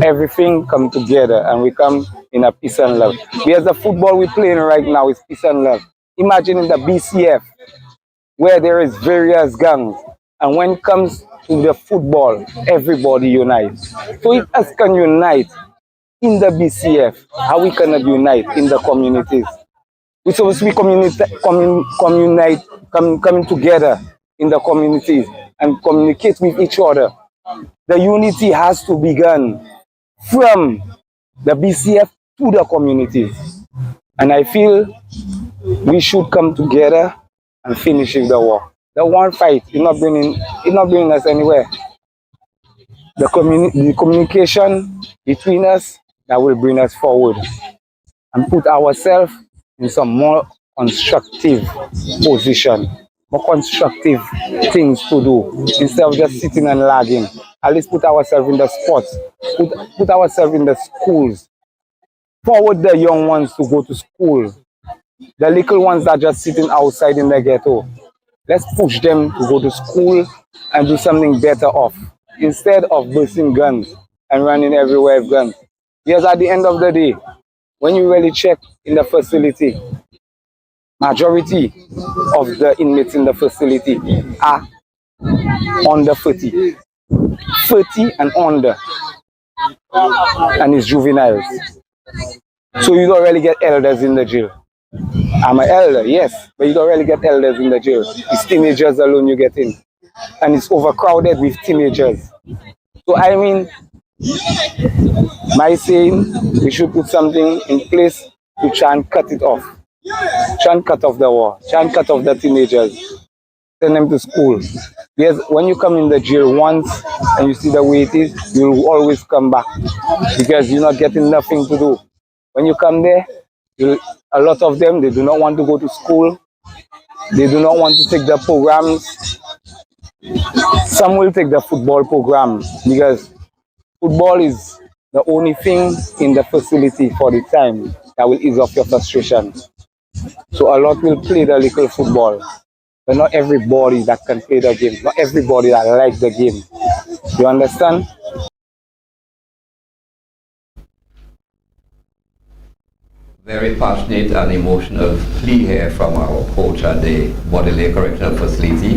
everything come together and we come in a peace and love. Because the football we're playing right now is peace and love. Imagine in the BCF, where there is various gangs, and when it comes to the football, everybody unites. So if us can unite in the BCF, how we cannot unite in the communities? We're supposed to be coming together in the communities and communicate with each other. The unity has to begin from the BCF to the communities. And I feel we should come together and finish the war. The war fight is not bringing us anywhere. The communication between us that will bring us forward and put ourselves in some more constructive position, more constructive things to do instead of just sitting and lagging. At least put ourselves in the sports, put ourselves in the schools, forward the young ones to go to school, the little ones that are just sitting outside in the ghetto. Let's push them to go to school and do something better off instead of bursting guns and running everywhere with guns. Because at the end of the day, when you really check in the facility, majority of the inmates in the facility are under 30 and under, and it's juveniles. So you don't really get elders in the jail. I'm an elder, yes, but you don't really get elders in the jail. It's teenagers alone you get in, and it's overcrowded with teenagers. So I mean, my saying, we should put something in place to try and cut it off. Try and cut off the war. Try and cut off the teenagers. Send them to school. Yes, when you come in the jail once and you see the way it is, you'll always come back because you're not getting nothing to do. When you come there, a lot of them, they do not want to go to school. They do not want to take the programs. Some will take the football program because football is the only thing in the facility for the time that will ease off your frustration. So a lot will play the little football, but not everybody that can play the game, not everybody that likes the game. You understand? Very passionate and emotional plea here from our coach at the Bodily Correctional Facility.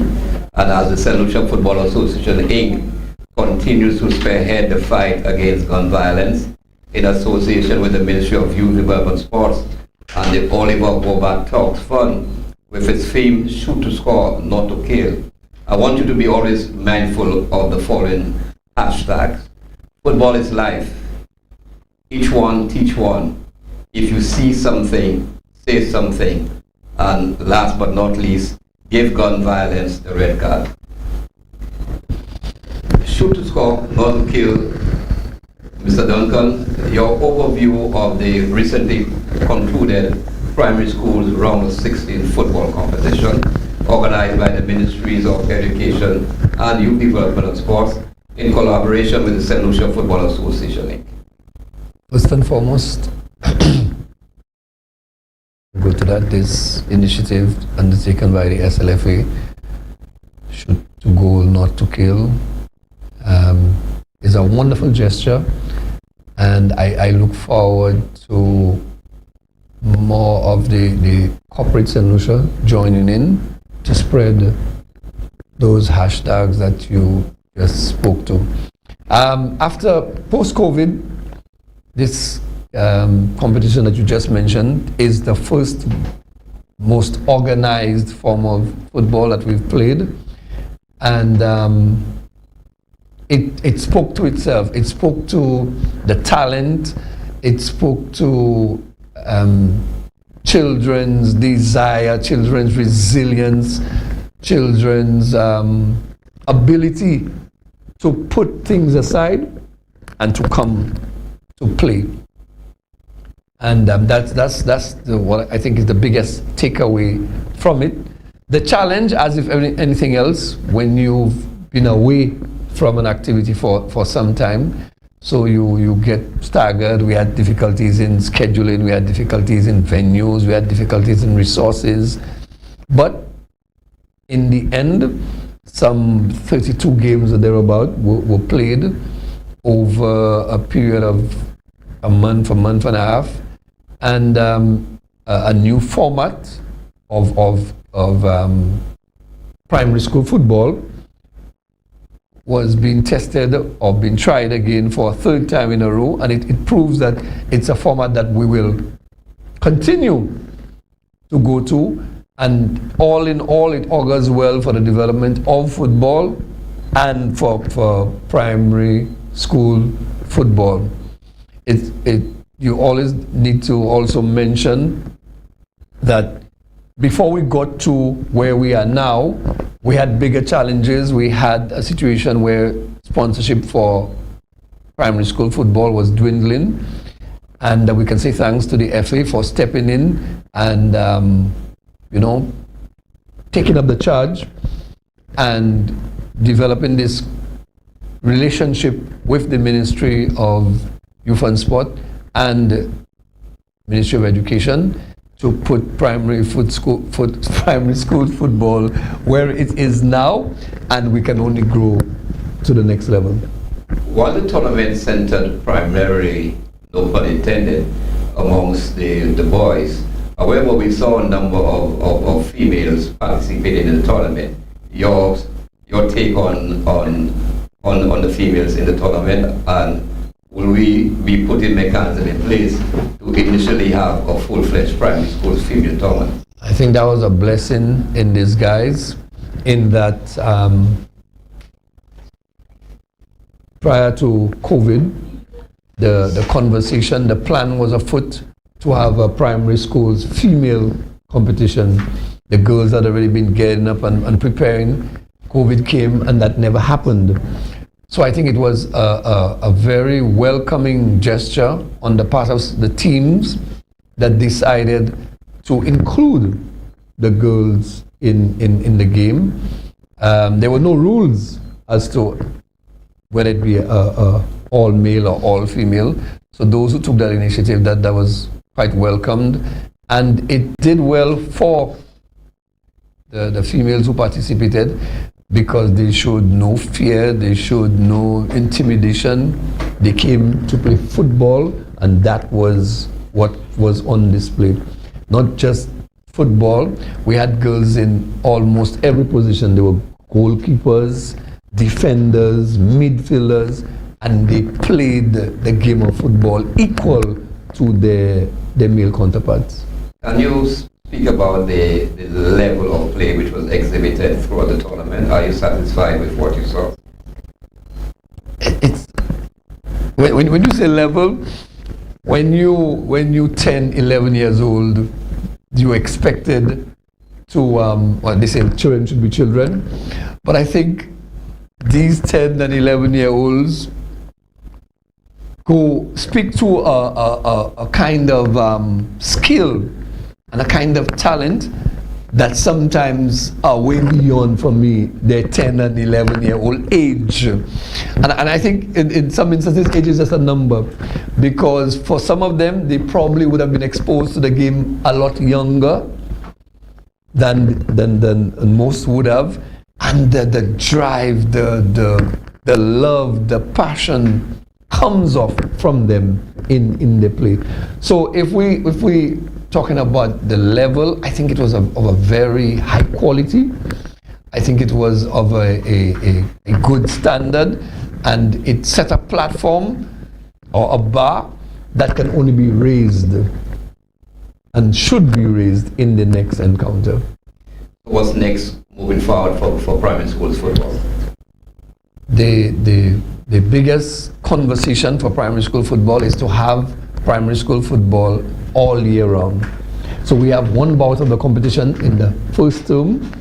And as the St. Lucia Football Association Inc. continues to spearhead the fight against gun violence in association with the Ministry of Youth Development Sports and the Oliver Bobat Talks Fund with its theme, Shoot to Score, Not to Kill. I want you to be always mindful of the following hashtags. Football is life. Each one, teach one. If you see something, say something. And last but not least, give gun violence the red card. Shoot to score, not to kill. Mr. Duncan, your overview of the recently concluded primary schools round of 16 football competition organized by the Ministries of Education and Youth Development and Sports in collaboration with the St. Lucia Football Association Inc. First and foremost, go to that, this initiative undertaken by the SLFA, Shoot to Goal, Not to Kill, is a wonderful gesture, and I look forward to more of the corporate St. Lucia joining in to spread those hashtags that you just spoke to. After post-COVID, this competition that you just mentioned is the first most organized form of football that we've played, and it spoke to itself. It spoke to the talent. It spoke to children's desire, children's resilience, children's ability to put things aside and to come to play. And that's what I think is the biggest takeaway from it. The challenge, as if anything else, when you've been away from an activity for some time, so you get staggered. We had difficulties in scheduling, we had difficulties in venues, we had difficulties in resources. But in the end, some 32 games or thereabout were played over a period of a month and a half, and a new format of primary school football was being tested or being tried again for a third time in a row, and it proves that it's a format that we will continue to go to, and all in all it augurs well for the development of football and for primary school football. You always need to also mention that before we got to where we are now, we had bigger challenges. We had a situation where sponsorship for primary school football was dwindling, and we can say thanks to the FA for stepping in and taking up the charge and developing this relationship with the Ministry of Youth and Sport and Ministry of Education to put primary school football where it is now, and we can only grow to the next level. While the tournament centered primarily, no pun intended, amongst the boys, however, we saw a number of females participating in the tournament. Your take on the females in the tournament, and will we be putting mechanisms in place to initially have a full-fledged primary school female tournament? I think that was a blessing in disguise, in that prior to COVID, the conversation, the plan was afoot to have a primary school's female competition. The girls had already been getting up and preparing. COVID came and that never happened. So I think it was a very welcoming gesture on the part of the teams that decided to include the girls in the game. There were no rules as to whether it be all male or all female. So those who took that initiative, that was quite welcomed. And it did well for the females who participated, because they showed no fear, they showed no intimidation. They came to play football, and that was what was on display. Not just football, we had girls in almost every position. They were goalkeepers, defenders, midfielders, and they played the game of football equal to their male counterparts. Can you speak about the level of play which was exhibited throughout the tournament? Are you satisfied with what you saw? It's when you say level, when you 10, 11 years old, you expected to well, they say children should be children, but I think these 10 and 11-year-olds go speak to a kind of skill and a kind of talent that sometimes are way beyond, for me, their 10 and 11-year-old age. And I think in some instances, age is just a number, because for some of them, they probably would have been exposed to the game a lot younger than most would have. And the drive, the love, the passion comes off from them in the play. So if we talking about the level, I think it was of a very high quality. I think it was of a good standard, and it set a platform or a bar that can only be raised and should be raised in the next encounter. What's next moving forward for primary schools football? The biggest conversation for primary school football is to have primary school football all year round. So we have one bout of the competition in the first term,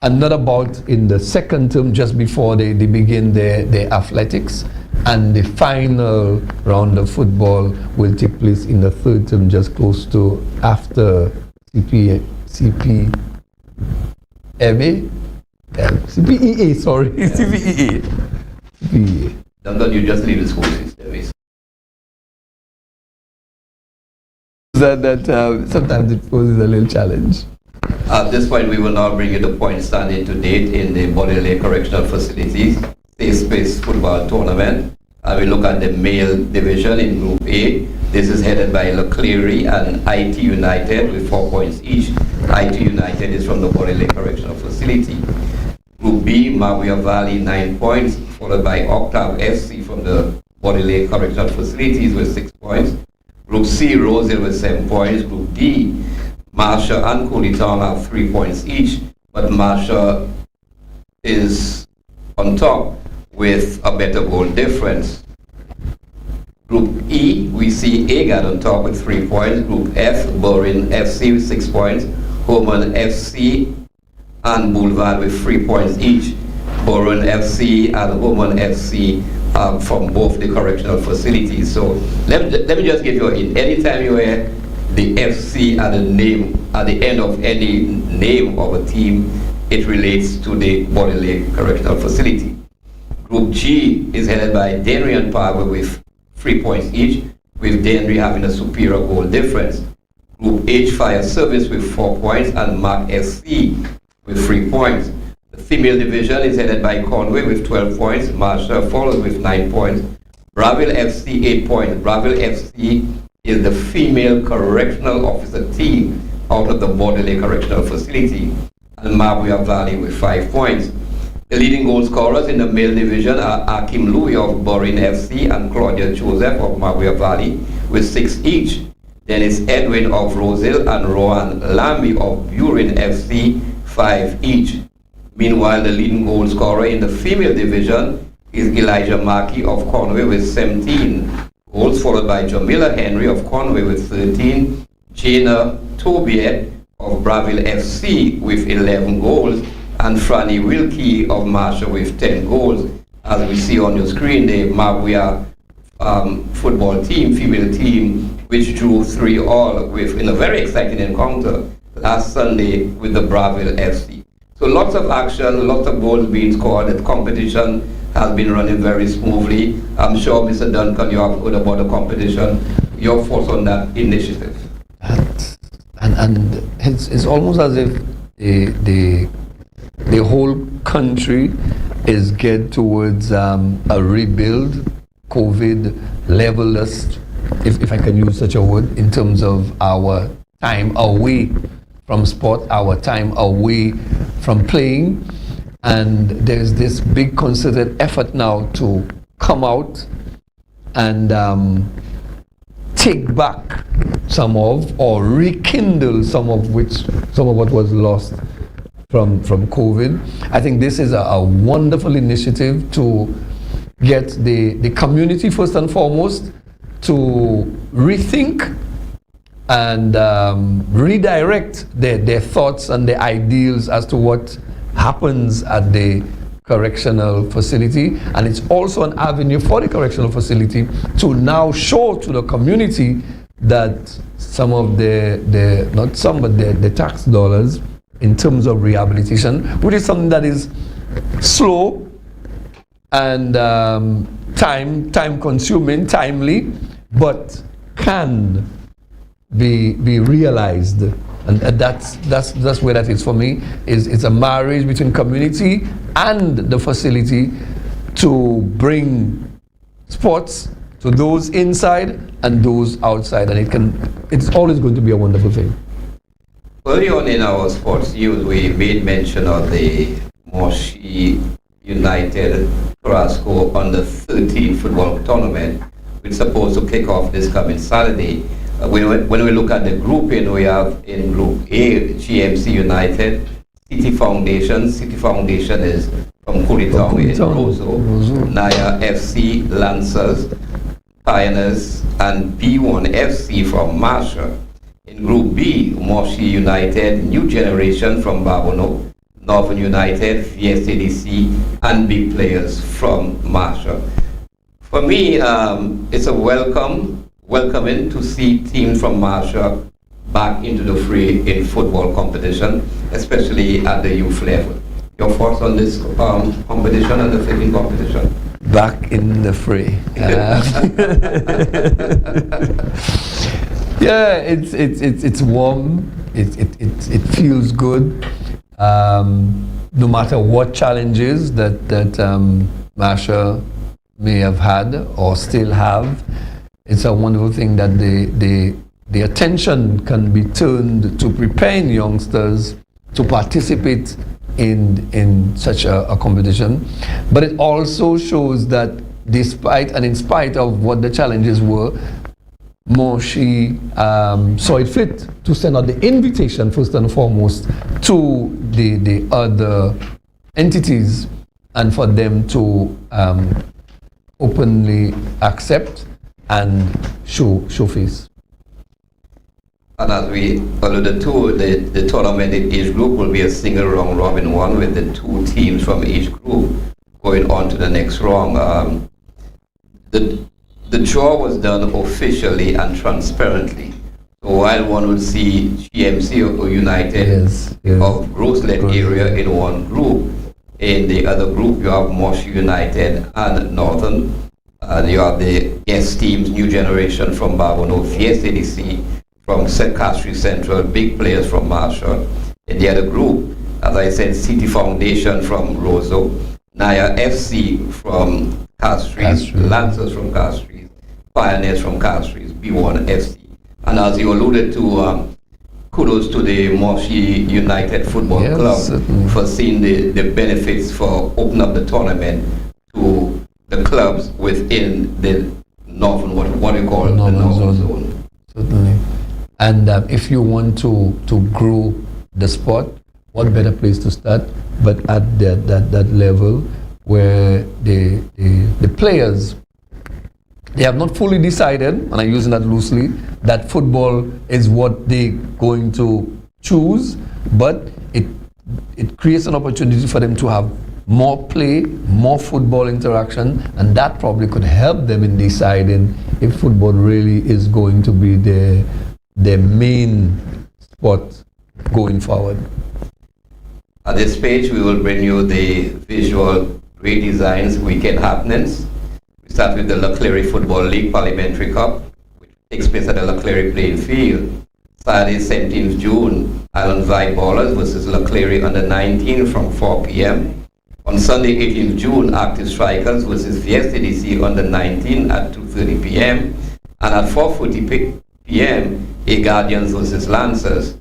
another bout in the second term just before they begin their athletics, and the final round of football will take place in the third term, just close to after CPEA. Duncan, you just leave the school system. That sometimes it poses a little challenge. At this point, we will now bring you the points standing to date in the Body Lake Correctional Facilities Safe Space Football Tournament. And we look at the male division in Group A. This is headed by Leclerc and IT United with 4 points each. IT United is from the Body Lake Correctional Facility. Group B, Mawia Valley, 9 points, followed by Octave FC from the Body Lake Correctional Facilities with 6 points. Group C, Roseville with 7 points. Group D, Marshall and Cooleytown have 3 points each, but Marshall is on top with a better goal difference. Group E, we see Agad on top with 3 points. Group F, Borin FC with 6 points. Homan FC and Boulevard with 3 points each. Borin FC and Homan FC from both the correctional facilities. So let me just give you a hint. Anytime you hear the FC at the name, at the end of any name of a team, it relates to the Body Lake Correctional Facility. Group G is headed by Denry and Power with 3 points each, with Denry having a superior goal difference. Group H, Fire Service with 4 points, and Mark FC with 3 points. The female division is headed by Conway with 12 points. Marshall follows with 9 points. Braville FC 8 points. Braville FC is the female correctional officer team out of the Body Lake Correctional Facility. And Mawia Valley with 5 points. The leading goal scorers in the male division are Akim Louis of Borin FC and Claudia Joseph of Mawia Valley with 6 each. Then it's Edwin of Roseville and Rohan Lambi of Burin FC, 5 each. Meanwhile, the leading goal scorer in the female division is Elijah Markey of Conway with 17 goals, followed by Jamila Henry of Conway with 13, Jana Tobiet of Braville FC with 11 goals, and Franny Wilkie of Marshall with 10 goals. As we see on your screen, the Mawia football team, female team, which drew 3-3 with in a very exciting encounter last Sunday with the Braville FC. So lots of action, lots of goals being scored. The competition has been running very smoothly. I'm sure, Mr. Duncan, you have heard about the competition. Your thoughts on that initiative? And it's almost as if the whole country is geared towards a rebuild, COVID levelist, if I can use such a word, in terms of our time away from sport, our time away from playing. And there's this big concerted effort now to come out and take back some of, or rekindle some of what was lost from COVID. I think this is a wonderful initiative to get the community, first and foremost, to rethink and redirect their thoughts and their ideals as to what happens at the correctional facility. And it's also an avenue for the correctional facility to now show to the community that some of the tax dollars in terms of rehabilitation, which is something that is slow and time consuming, timely, but can be realized. And that's where that is for me. It's a marriage between community and the facility to bring sports to those inside and those outside, and it's always going to be a wonderful thing. Early on in our sports news, we made mention of the Moshi United Carrasco under 13 football tournament, which is supposed to kick off this coming Saturday. When we look at the grouping, we have in Group A, GMC United, City Foundation. City Foundation is from Kuritown in Roseau, Naya FC, Lancers, Pioneers, and B1 FC from Marshall. In Group B, Moshi United, New Generation from Babono, Northern United, VSADC, and big players from Marshall. For me, it's a welcoming to see teams from Marshall back into the fray in football competition, especially at the youth level. Your thoughts on this competition and the fitting competition? Back in the fray. Yeah, it's warm. It feels good. No matter what challenges that Marshall may have had or still have, it's a wonderful thing that the attention can be turned to preparing youngsters to participate in such a competition. But it also shows that despite and in spite of what the challenges were, Moshi saw it fit to send out the invitation first and foremost to the other entities, and for them to openly accept and show face. And as we alluded to, the tournament in each group will be a single round robin one, with the 2 teams from each group going on to the next round. The draw was done officially and transparently. So while one would see GMC United of Roselet area in one group, in the other group you have Moshi United and Northern. You have the guest teams, New Generation from Babono, VSADC from Castries Central, big players from Marshall. In the other group, as I said, City Foundation from Roseau, Naya FC from Castries, Lancers from Castries, Pioneers from Castries, B1 FC. And as you alluded to, kudos to the Moshi United Football Club certainly, for seeing the benefits for opening up the tournament to the clubs within the northern, what you call the northern zone. Certainly. And if you want to grow the sport, what better place to start but at that level where the players, they have not fully decided, and I'm using that loosely, that football is what they're going to choose, but it it creates an opportunity for them to have more play, more football interaction, and that probably could help them in deciding if football really is going to be their main sport going forward. At this page, we will bring you the visual redesigns weekend happenings. We start with the Leclerc Football League Parliamentary Cup, which takes place at the Leclerc playing field. Saturday, 17th June, Island Vibe Ballers versus Leclerc under 19 from 4 p.m. On Sunday, 18th June, Active Strikers versus Fiesta DC under 19 at 2:30 p.m. And at 4:40 p.m., A Guardians versus Lancers.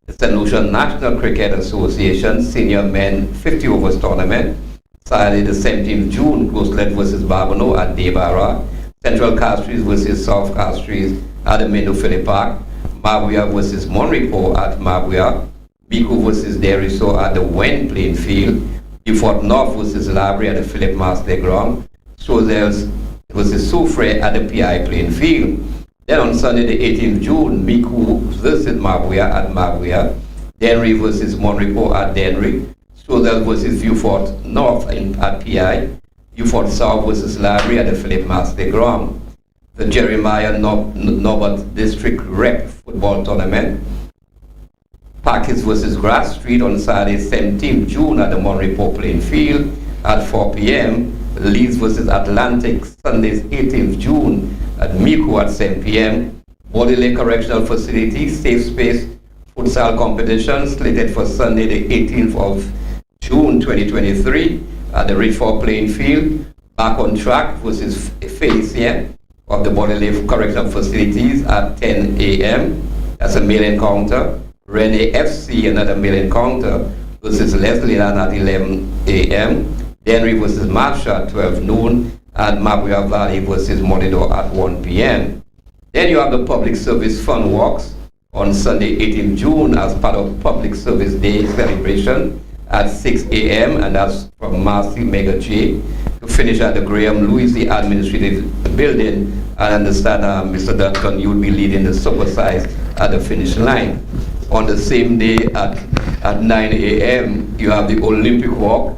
The St. Lucia National Cricket Association Senior Men 50 Overs Tournament. Saturday, the 17th June, Grosslet versus Barbano at Debara. Central Castries versus South Castries at the Mendo Philip Park. Mabuya versus Monrepo at Mabuya. Biku versus Deriso at the Wen playing field. Beaufort North versus Labrie at the Philip Master Ground. Sozels versus Soufre at the PI playing field. Then on Sunday, the 18th June, Miku versus Mabuya at Mabuya. Denry versus Monrepo at Denry. Sozels versus Beaufort North at PI. Beaufort South versus Labrie at the Philip Master Ground. The Jeremiah Norbert District Rep Football Tournament. Packets versus Grass Street on Saturday, 17th June at the Monrepo playing field at 4 p.m. Leeds versus Atlantic, Sunday, 18th June at Miku at 7 p.m. Body Lake Correctional Facility, Safe Space Futsal Competition slated for Sunday, the 18th of June 2023 at the Ridgeford playing field. Back on Track versus Felicien of the Body Lake Correctional Facilities at 10 a.m. That's a male encounter. Rene FC, another male encounter, versus Leslie Land at 11 a.m. Denry versus Marsha at 12 noon. And Mabuya Valley versus Monitor at 1 p.m. Then you have the Public Service Fun Walks on Sunday, 18th June as part of Public Service Day celebration at 6 a.m. and that's from Marcy Mega J to finish at the Graham Louis Administrative Building. I understand, Mr. Duncan, you'll be leading the supersize at the finish line. On the same day at 9 a.m., you have the Olympic Walk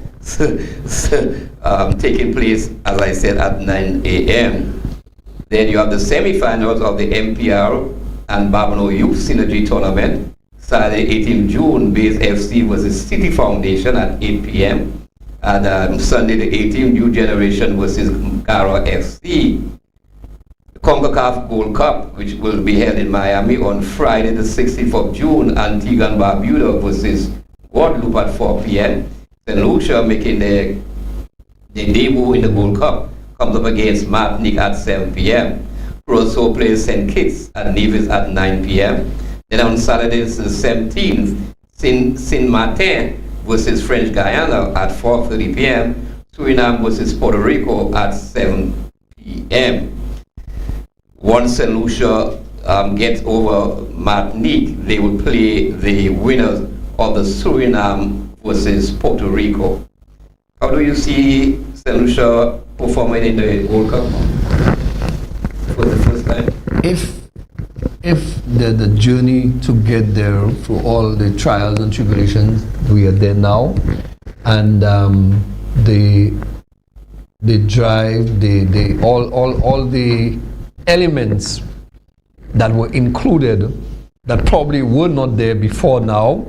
taking place, as I said, at 9 a.m. Then you have the semi-finals of the MPR and Barbano Youth Synergy Tournament. Saturday, 18th June, Base FC versus City Foundation at 8 p.m. And Sunday, the 18th, New Generation versus Gara FC. The CONCACAF Gold Cup, which will be held in Miami on Friday, the 16th of June, Antigua and Barbuda versus Guadeloupe at 4 p.m. St. Lucia making their debut in the Gold Cup comes up against Martinique at 7 p.m. Rosso plays St. Kitts and Nevis at 9 p.m. Then on Saturday, the 17th, Saint Martin versus French Guyana at 4:30 p.m. Suriname versus Puerto Rico at 7 p.m. Once St. Lucia gets over Martinique, they will play the winners of the Suriname versus Puerto Rico. How do you see St. Lucia performing in the World Cup for the first time? If the journey to get there through all the trials and tribulations, we are there now, and the drive, all the elements that were included that probably were not there before now,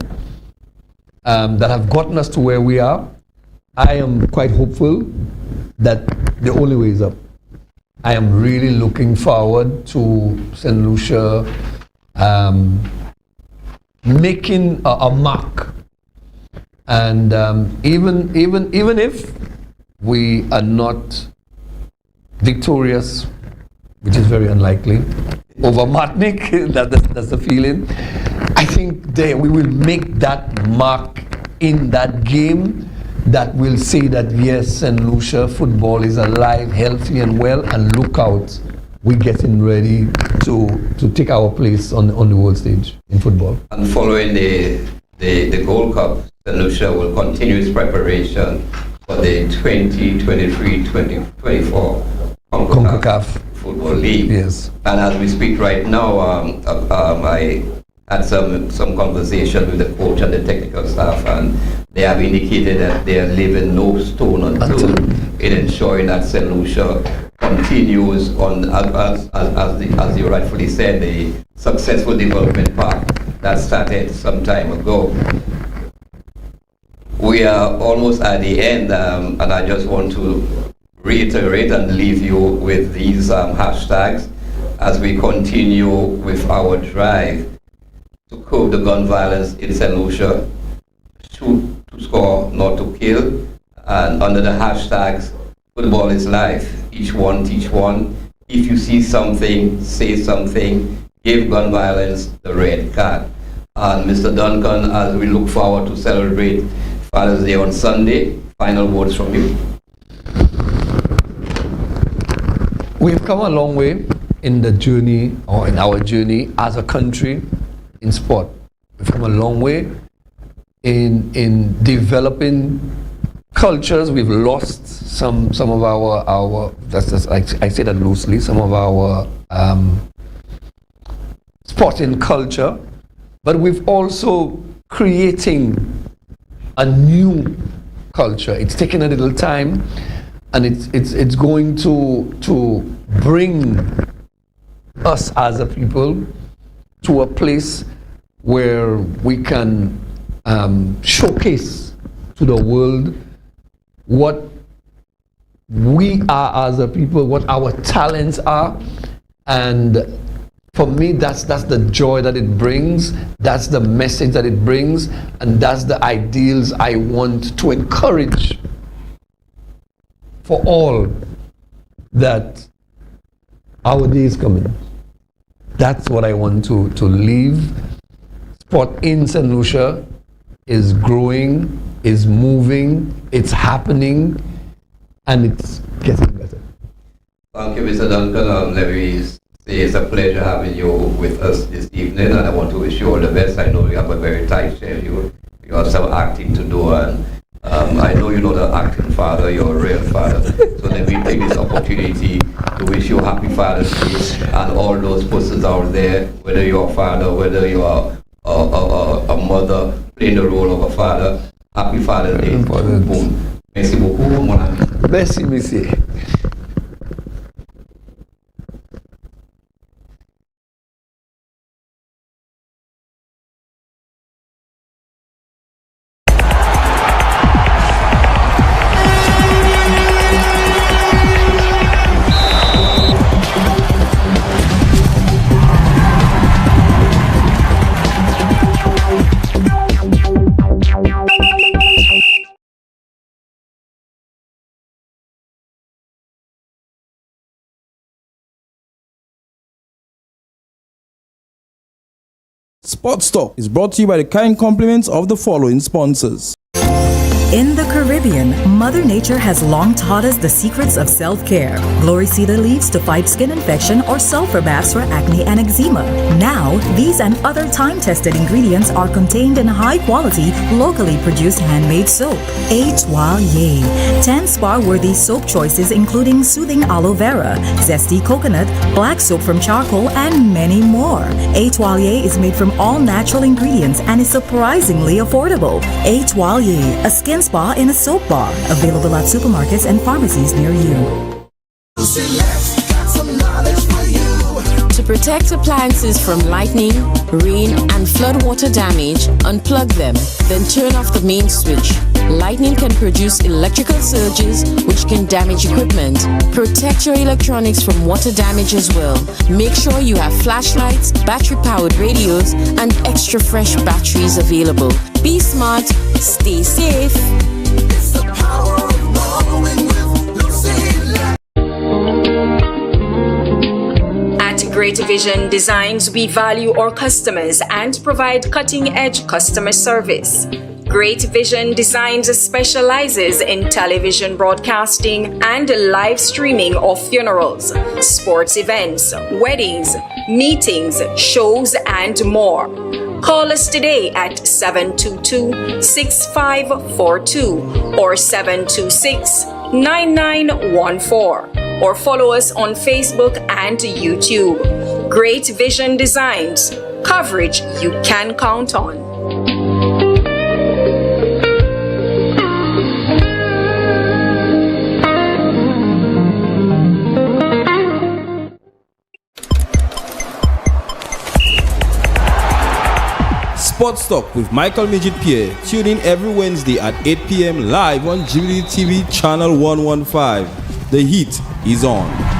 that have gotten us to where we are, I am quite hopeful that the only way is up. I am really looking forward to St. Lucia making a mark, and even if we are not victorious, which is very unlikely, over Martinique, that's the feeling, I think we will make that mark in that game that will say that yes, St. Lucia football is alive, healthy and well, and look out, we're getting ready to take our place on the world stage in football. And following the Gold Cup, St. Lucia will continue its preparation for the 2023-2024 CONCACAF Football League. Yes. And as we speak right now, I had some conversation with the coach and the technical staff, and they have indicated that they are leaving no stone unturned in ensuring that St. Lucia continues on, as you rightfully said, the successful development path that started some time ago. We are almost at the end, and I just want to reiterate and leave you with these hashtags as we continue with our drive to curb the gun violence in St. Lucia, shoot to score, not to kill, and under the hashtags, football is life, each one teach one. If you see something, say something, give gun violence the red card. And Mr. Duncan, as we look forward to celebrate Father's Day on Sunday, final words from you. We've come a long way in the journey, or in our journey as a country in sport. We've come a long way in developing cultures. We've lost some of our I say that loosely, some of our sporting culture, but we've also creating a new culture. It's taken a little time, and it's going to bring us as a people to a place where we can showcase to the world what we are as a people, what our talents are. And for me, that's the joy that it brings, that's the message that it brings, and that's the ideals I want to encourage for all, that our day is coming. That's what I want to leave. Sport in St. Lucia is growing, is moving, it's happening, and it's getting better. Thank you, Mr. Duncan. Let me say it's a pleasure having you with us this evening, and I want to wish you all the best. I know you have a very tight schedule. You have some acting to do, and I know you're not an acting father, you're a real father. So let me take this opportunity to wish you happy Father's Day, and all those persons out there, whether you're a father, whether you are a mother playing the role of a father. Happy Father's Day. Boom. Merci beaucoup, mon ami. Merci, monsieur. Sports Talk is brought to you by the kind compliments of the following sponsors. In the Caribbean, Mother Nature has long taught us the secrets of self-care. Glory cedar leaves to fight skin infection or sulfur baths for acne and eczema. Now, these and other time-tested ingredients are contained in high-quality, locally produced handmade soap. Etoile. 10 spa-worthy soap choices including soothing aloe vera, zesty coconut, black soap from charcoal, and many more. Etoile is made from all natural ingredients and is surprisingly affordable. Etoile, a skin spa in a soap bar. Available at supermarkets and pharmacies near you. To protect appliances from lightning, rain, and floodwater damage, unplug them, then turn off the main switch. Lightning can produce electrical surges which can damage equipment. Protect your electronics from water damage as well. Make sure you have flashlights, battery-powered radios, and extra fresh batteries available. Be smart, stay safe. It's the power of rolling with Lucy. At Great Vision Designs, we value our customers and provide cutting-edge customer service. Great Vision Designs specializes in television broadcasting and live streaming of funerals, sports events, weddings, meetings, shows, and more. Call us today at 722-6542 or 726-9914 or follow us on Facebook and YouTube. Great Vision Designs, Coverage you can count on. Sports Talk with Michael Midget Pierre. Tune in every Wednesday at 8 p.m. live on Jubilee TV channel 115. The heat is on.